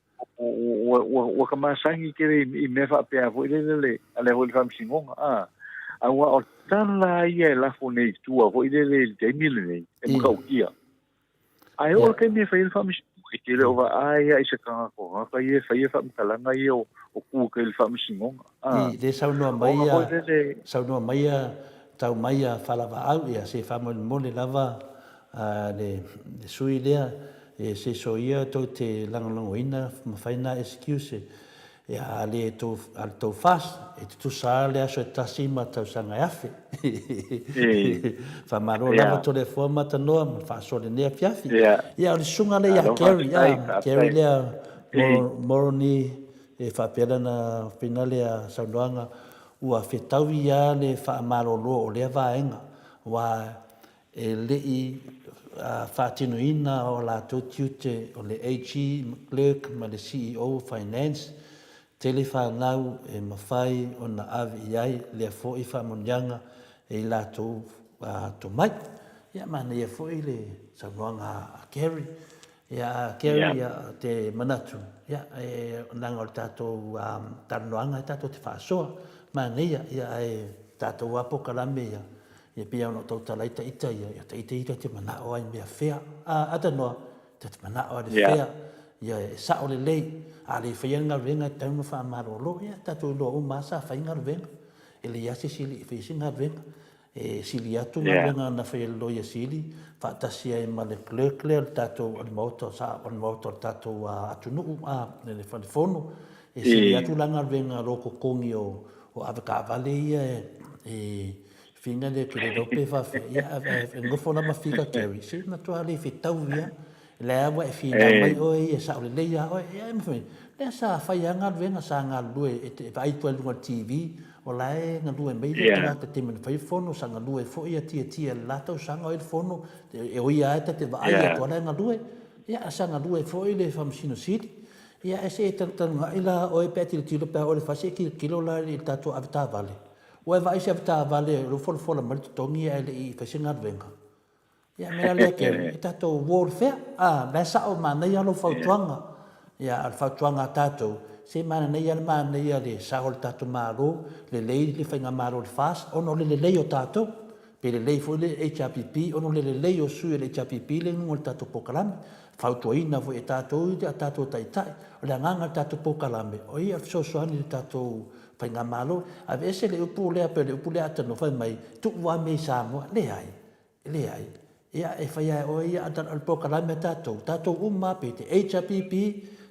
kama sangi ke i me fa pe vo ile ale ho fam singonga awa o tala ia la fone tu vo ile de milene e mo kia ai o ke me fa il fam ke le ova ai se ka ko ka ia fa mtalanga ia o ku ke il fam singonga le sau no mai tau mai fala va au ia se fa mo le lava le sui lea se soia to te langoina ma faina excuse ia le to fast tu sa le aso tasima tau sanga Aiafi fa maro lava to le forma ta no fa so le ne fiafi ia le sunga le ia carry le moroni fa pela na finale a sauanga ua fetau ia le fa malolo o le vaenga wa le fatinoina o la tute o le AG clerk ma le CEO finance telefanau e mafai ona avi ai le fo I fa monjanga e la to mai ia mana ia fo le sauanga carry ia carry te manatu ia nanga o tato tanoanga tato te fasoa mana ia tato apo kalame ia pia no tau talai ta ita ia ta ita te mana o ai mea fea ata no te mana o le fea ia sa o le lei ale faianga venga tau fa marolo ia tato lo o masa fainga venga ele ia se sili faisinga venga sili atu venga na fai lo ia sili fa tasia e male clerk tato o Maota sa o Maota tato atunu le fono sili atu langa venga roko kongi o avaka vale ia finga le que le dope fa ia ngofo na mafika carry se na to ale fitau ia le ava fina mai o ia sa le ia o ia me le sa faianga venga sa nga lue e vai to lu TV o lai nga lue mai le te men fai fono sa nga lue fo ia tia la to sa nga il fono e o ia te vai to nga lue ia sa nga lue fo ile famsino city ia ese tan ila o e peti tilo pe o le fase kilo la il tato avta vale o vai se avta vale lo fol mal tongi ele I fase nga venga ia me le ke tato warfare la sa o mana ia lo fautuanga ia al fatuanga tatou se mana nei al mana ia le saol tatou malo le lei le fainga malo le fast ono le lei o tatou pe le lei foi le HPP ono le lei o sui le HPP le ngol tatou pokalame fautuaina foi e tatou i tatou taitai o le anganga tatou pokalame o ia sosoani le tatou fainga malo a vese le upu le pe le upu le atano fai mai tu wa me Samoa le ai ia e fai o ia al pokalame tatou umma pe te HPP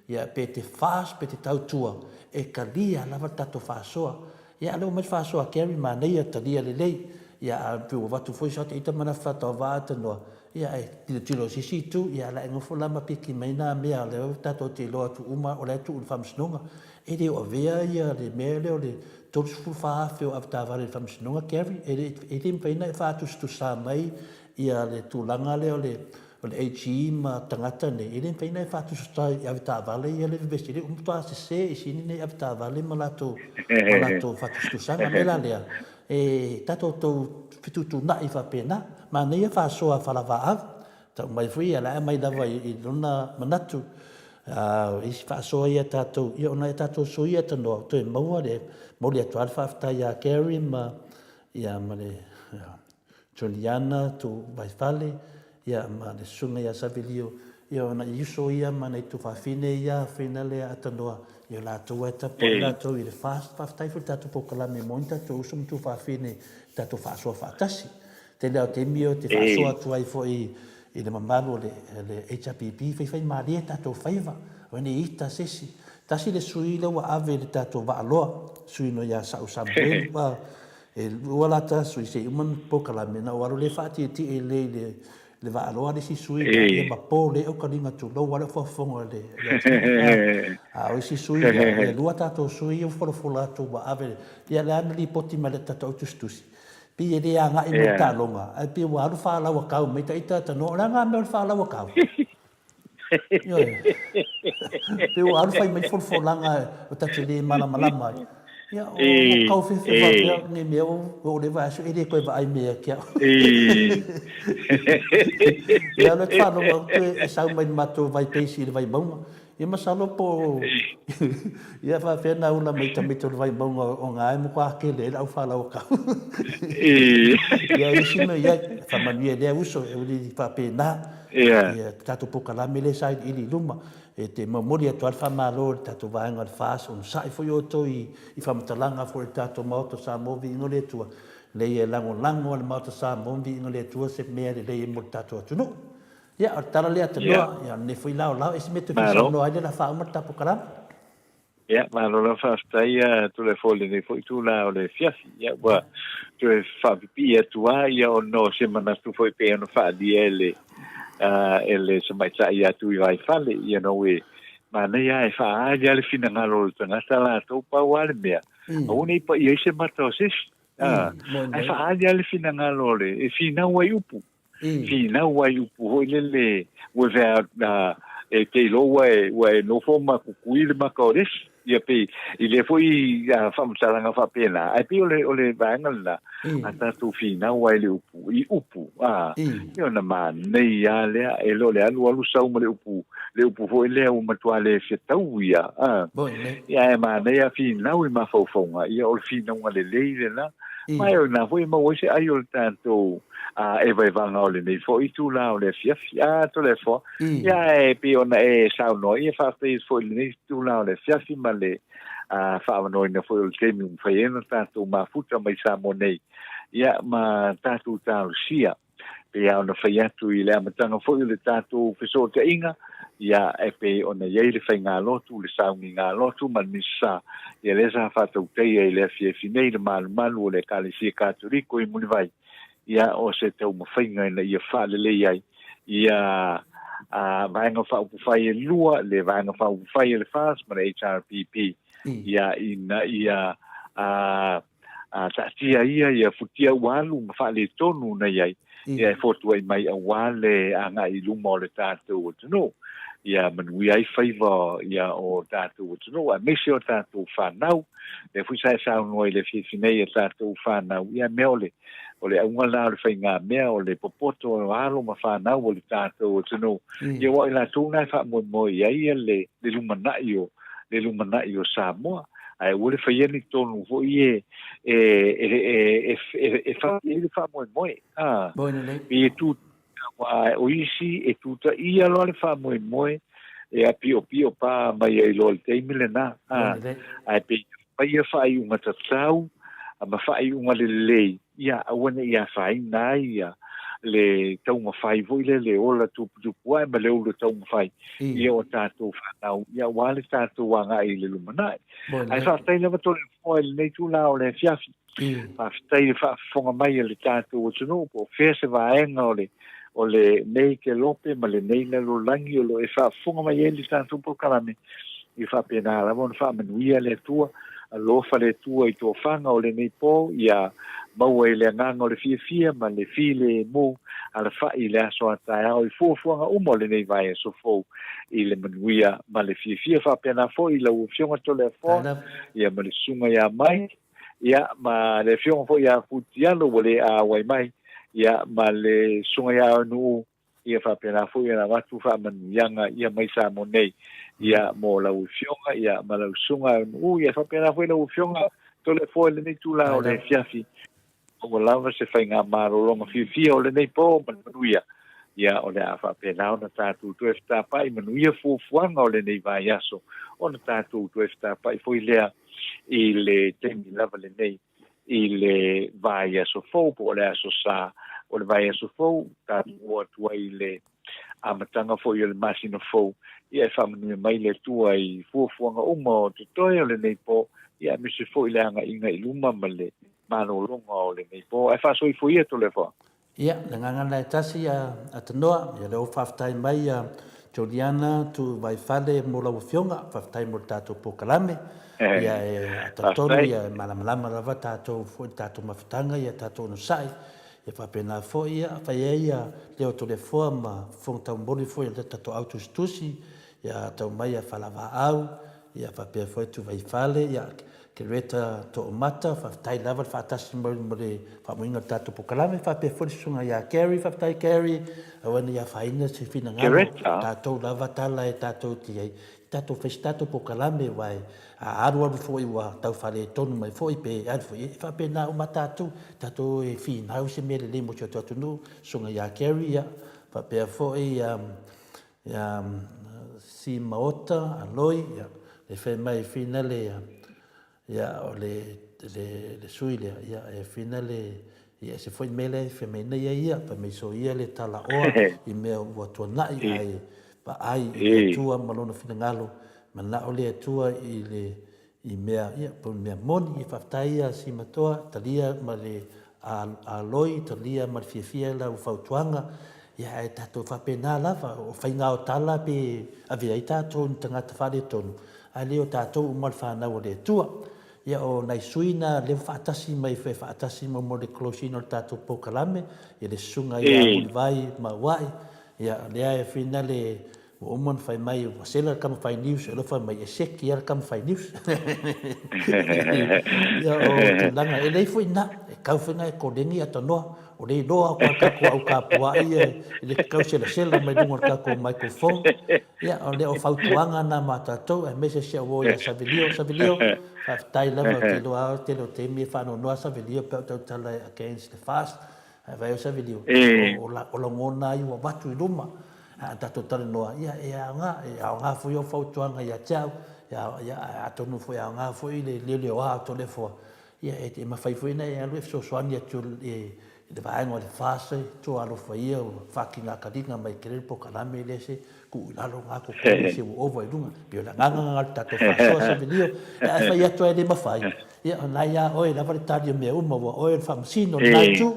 ia pe te fast pe te tautua e kalia lava tatou fasoa ia lo mai fasoa keri manei talia le lei ia a pu watu foi sa te ita mana fata va no ia e tilo sisi tu ia la ngo fola ma piki mai na mea le tatou te lo tu uma o le tu famsnonga e de o vea ia le mele o le tot fu fa fe o afta va le famsnonga keri e te mpena fa tu stu sa mai ia le tu langa le o le HE ma tangata ne ele mpena fa tu sta ia afta va le ia le vestire ta se sini ne afta va le malato fa tu stu sa ma la le e tato to fitutu na I fa pena ma nei fa soa fa la va ta mai fui ala mai dava I luna manatu I fa soa ia tato io na tato so ia tano to mo le atual fa sta ia carry ma ia male Juliana tu vai fale ia ma le sunga ia savilio io na iso ia ma nei tu fa fine ia finale atano io la tua ta poi to il fast stai fu tato poco me monta tu sum tu fa fine tato fa so fa tasi te le te mio te fa so tu ai foi le mamalo le HPP fai mali tato faiva oni ita sesi tasi le sui le wa ave le tato va lo sui no ya sa usabel pa e wala ta sui se un poco me na walo le fati ti le va aloa le si sui e ma po le o kalinga tu lo wala fo fonga le o si sui e lua tato sui o folo tu wa ave ia le ana li poti ma le tato tustusi pi e le anga I mo talonga ai pi wa ru fa la wa kau me taita no la nga me fa la wa kau yo pi wa ru fa me fo langa o tatu le mala ia o kau fe va kia ni me o le va so e le ko va ai me kia ia le fa no e sa mai mato vai pesi le vai bom ia masalo po ia fa fe na una mai tamito vai bom o nga mo kwa ke le au fa la o ka ia isi me ia fa mani le uso e li fa pena ia tato po kala me le sai ili luma e te mamori atu alfa malo tato vaenga al fas on sai foi o to I fa matalanga for tato Maota Samoa vi ngole tua le e lango al Maota Samoa vi ngole tua se me le e mo tato atu no ia tala le atu no ia ne foi lao e se mete fi no ai la fa ma tapo kala ia ma lo la fa stai tu le folle ne foi tu la o le fiafi ia wa tu fa pipi atu ia o no se mana tu foi pe no fa di ele se mai sai atu I vai fale ia no we ma nei ai fa ia le fina ngalo tanga sala to pa wale mea o nei pa ia se mata sis ai fa ia le fina ngalo le e fina wai upu ho le we va e te lo we no forma ku kuile makores ia pe ile foi fa msalanga fa pena ai pe ole vangala ata tu fina wai le upu I upu io na man nei ya le e lo le alu sau mo le upu foi le o matuale se tauia ia ma nei a fina ui ma fofonga ia o fina ngale le na mai na foi mo se ai o tanto e vai vanga o le nei foi tu la o le fia to le fo ia e pe ona e sau no ia fa fe foi le nei tu la o le fia ma le fa no ina foi o temi un faena tanto ma futa mai Samoa nei ia ma tatu tau sia pe ona faia tu I le amatanga foi le tatu feso te inga ia e pe ona ye le fainga lotu le saunga lotu man misa ia le sa fa tu te ia le fie finei le malu le kalisi katoliko I muli vai ia o se te uma fainga ina ia fa le ai ia vaenga fa upu fai lua le vaenga fa upu fai le fas ma le HRPP ia ina ia tatia ia futia walu ma fa le tonu na ia ia fotu ai mai wale anga I luma le tatu no ia manui ai faiva ia o tatu no a mesi o tatu fa nau e fu sai sa no le finei tatu fa nau ia meole o le aunga la le whainga mea o le popoto o alo ma whanau o le tātou o tino. Ia wa ila tūna e wha mo ia ia le lumanai o Samoa. Ai ule whaiani tonu fo i e wha mo. I tu o isi e tuta ia lo le wha mo e a pio pa mai ai lo le teimile na. Ai pe ia whai unga tatsau, a ma whai unga le lei. Ia awane ia whai na ia le taunga whai voi le ola tupu ai ma le ulu taunga whai. Ia o tātou whanau, ia wale tātou wanga i le lumanai. Ai whaatai lewa tole fōi le nei tūla o le fiafi. Whaatai le whaafonga mai le tātou o tunu, po whese vaenga o le nei ke lope ma le nei le lolangi o lo e whaafonga mai le tātou po karame. I whaapena la mon whaamanuia le tua, a lofa le tua i tō whanga o le nei pō, ia maua i le nganga o le fia ma le file mo a le whai le aso atai au i fuafuanga umo le nei vai so fō i le manuia ma le fia whapena fō i la uafionga to le fō ia ma le sunga ia mai ia ma le fionga fō ia putialo o le a wai mai ia ma le sunga ia anu ia whapena fō ia na watu whamanuianga ia mai sa mo nei ia mo la uafionga ia ma la sunga anu ia whapena fō i la uafionga to le fō le nei tūla o le fiafi o lava se fai ngā marolonga fia o le nei pō manuia. Ia o le awha pēnao na tātou tu e whtāpai manuia fuafuanga o le nei vai aso. O na tātou tu e whtāpai fo i lea i le temi lava le nei i le vai aso fō po o le aso sā. O le vai aso fō tātou atua i le amatanga fo i le masina fō. Ia e whamanuia mai le tua i fuafuanga uma o te toi o le nei pō. Ia misi fo i le anga inga i luma ma le mano longa o le nei po e fa so i foi to le fo ia le nganga tasi a tanoa ia le ofaftai mai a Juliana tu vai fale mo la fionga faftai mo tato po kalame ia e tatonu ia malama lava tato fo tato maftanga ia tato no sai ia fa pena fo ia fa ia le to le fo ma fo tamboli fo ia tato autostusi ia tau mai a falava au ia fa pe fo tu vai fale ia ke reta to mata fa tai lava fa tasi mo le fa moinga tato po kalame fa pe fo sunga ia carry fa tai carry awani ia fa ina se fina nga tato lava tala e tato ti ai tato festato po kalame vai a aru fo i wa tau fa le tonu mai fo i pe al fo i fa pe na o mata tato e fina au se mele le mo cho to no sunga ia carry ia fa pe fo i si Maota aloi ia le fe mai fina le ia o le suile ia e finale ia se foi mele femena ia pa me so ia le tala o i me o to na ai pa ai e tua malona finangalo mana o le tua i le i mea ia po me moni i fatai ia si matoa talia ma le a loi talia ma fia la u fautuanga ia e tato fa pena lava o fainga o tala pe avia i tato tanga tafale tonu ali o tato o mal fa na o le tua ia o nai suina le fatasi mai fe fatasi mo le closino tato po kalame ia le sunga ia vai ma wai ia le ai finale o mon fai mai o sela kam fai news lo fa mai sek ia kam fai news ia o langa ele foi na ka fina ko dengi atono o le doa ko au ka pua ia le ka sela mai dungo ka ko microphone ia o le o fautuanga na matato e mese se o ia savilio fa tai lava ke lo a te lo te mi fa no savilio pe to tala against the fast vai o savilio o la ngona i wa batu i luma ta total no ia nga fo yo fautuanga ia chao ia atonu fo ia nga fo le o a to le fo ia e ma fai fo ina ia lo so soania tu le vai ngol fase to alo fo ia fucking akadinga mai kere po kalame le se ku la lo nga ko se o vai dunga bio la nga ta to fa so video ia fa ia to e ma fai ia na ia o la valitario me o mo o e famsino na tu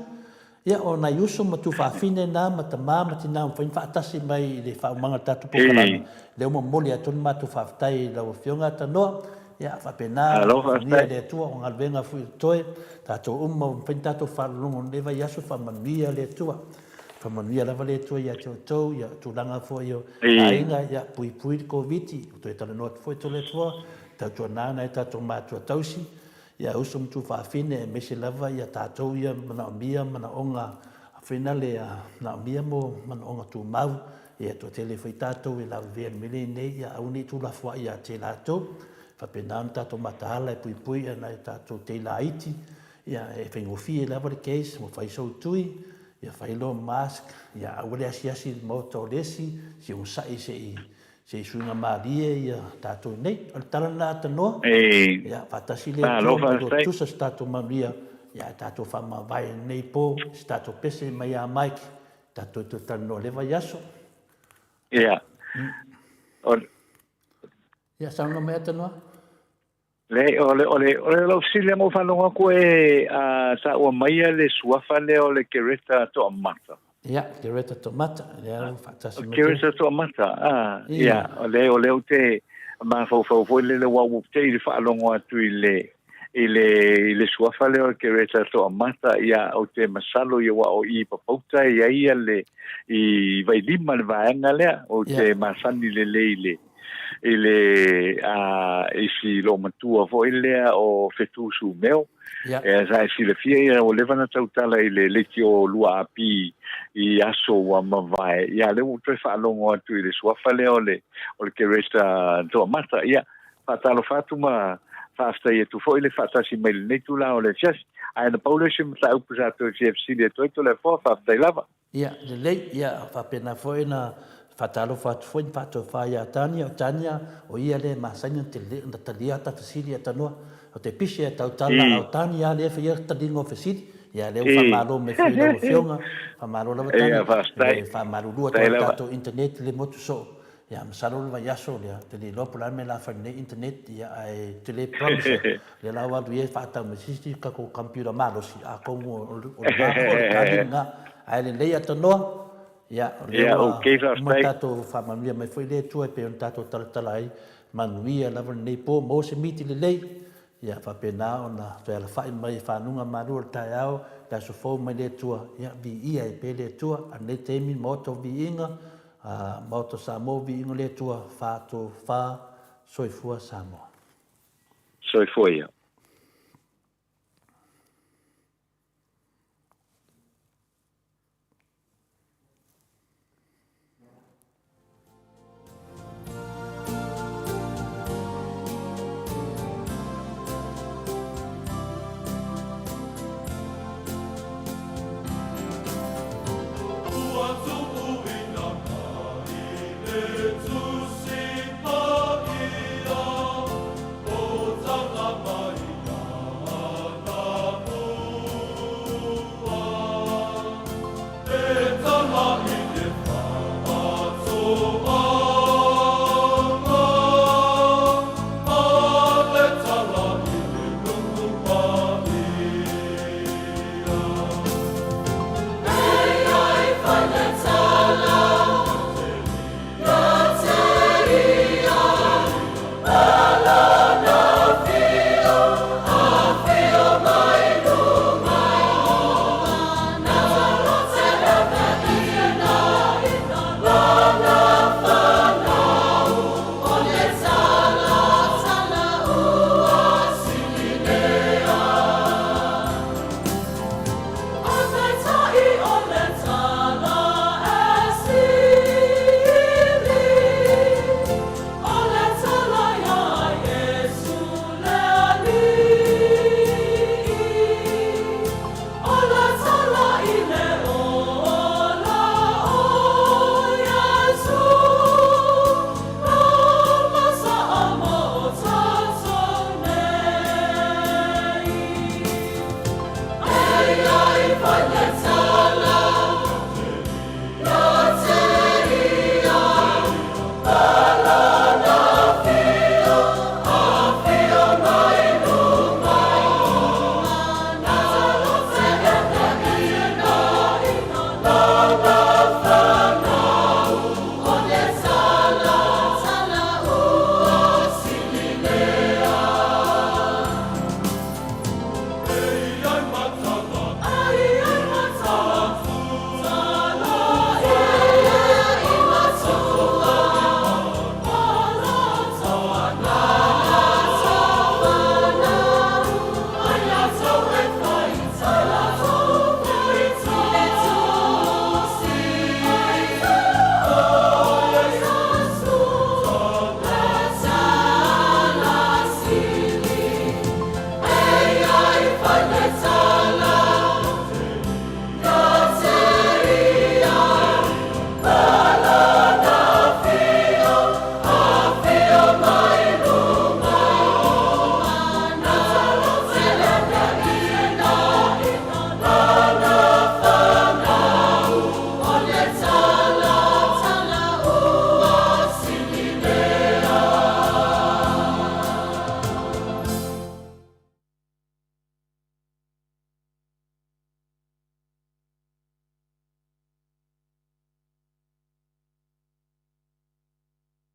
ia o na yuso matu fa fine na mata mama tina fa tasi mai le fa manga tatu po kalame le mo moli atun matu fa tai la fionga ta no ia fa pena ia le tua on alvenga fu toe tato umma tato fa lungo le va yaso fa mania le tua fa mania la vale tua ia to ia tu langa fo io ainga ia pui covid to e tala no fo to le tua tato nana e tato matu tausi ia usum tu whaafine e mese lava ia tātou ia mana mia mana onga whina le na mia mo mana onga tu mau ia to tele whai tātou e lau vea mele nei ia au ni tu la fwa ia te lātou whapenaan tātou matahala e pui pui ana e tātou te laiti ia e whengofi e lava le case mo whaisau tui ia whailo mask ia awale asi mo tau lesi si unsai se suinga marie ia tātou nei o le talana atanoa ia whatasi le tua mai lo tusa tātou mamia ia tātou whamawai nei po tātou pese mai a maiki tātou tu tano lewa yaso ia ia sauna mai atanoa ole lo sile mo fanonga ko sa o mai le suafa le ole kereta to amata ia kereta to mata ia fatasi kereta to amata ia ole o te ma fo le wa te i fa longo atu ile suafa le ole kereta to amata ia o te masalo ia wa o i papauta ia le i vai lima le vaenga le o te masani le isi lo matua fo ilea o fetu su meo sa isi le fia o levana tautala ile letio lua api i aso wa mavae ia le utre fa longo atu ile suafa le ole o ke resta to mata ia fatalo fatuma fasta ia tu fo ile fata si mel netula ole just ai na polish mta upusato CFC le to le fo fasta lava ia le ia fa pena fo ina fatalo fat foi fato faia tania o ia le masanya te le na talia ta fasili atanoa o te pise tautala au tania le fa ia tadingo fasili ia le fa malo me foi no fionga fa malo la tania fa malo lua tato internet le motu so ia masalo le yaso le te le lo plan me la fa ne internet ia ai te le promise le la wa ia fa ta me sisti ka ko computer malo si a ko o ka ai le atanoa ia tato whamamia mai foi le tua pe on tato talatalai manuia lava nei po mo se miti le lei ia whapena ona to ala whai mai whanunga marua tai au la so fo mai le tua ia vi ia e pe le tua a nei teimi moto vi inga moto Samoa vi inga le tua whato wha soifua Samoa soifua ia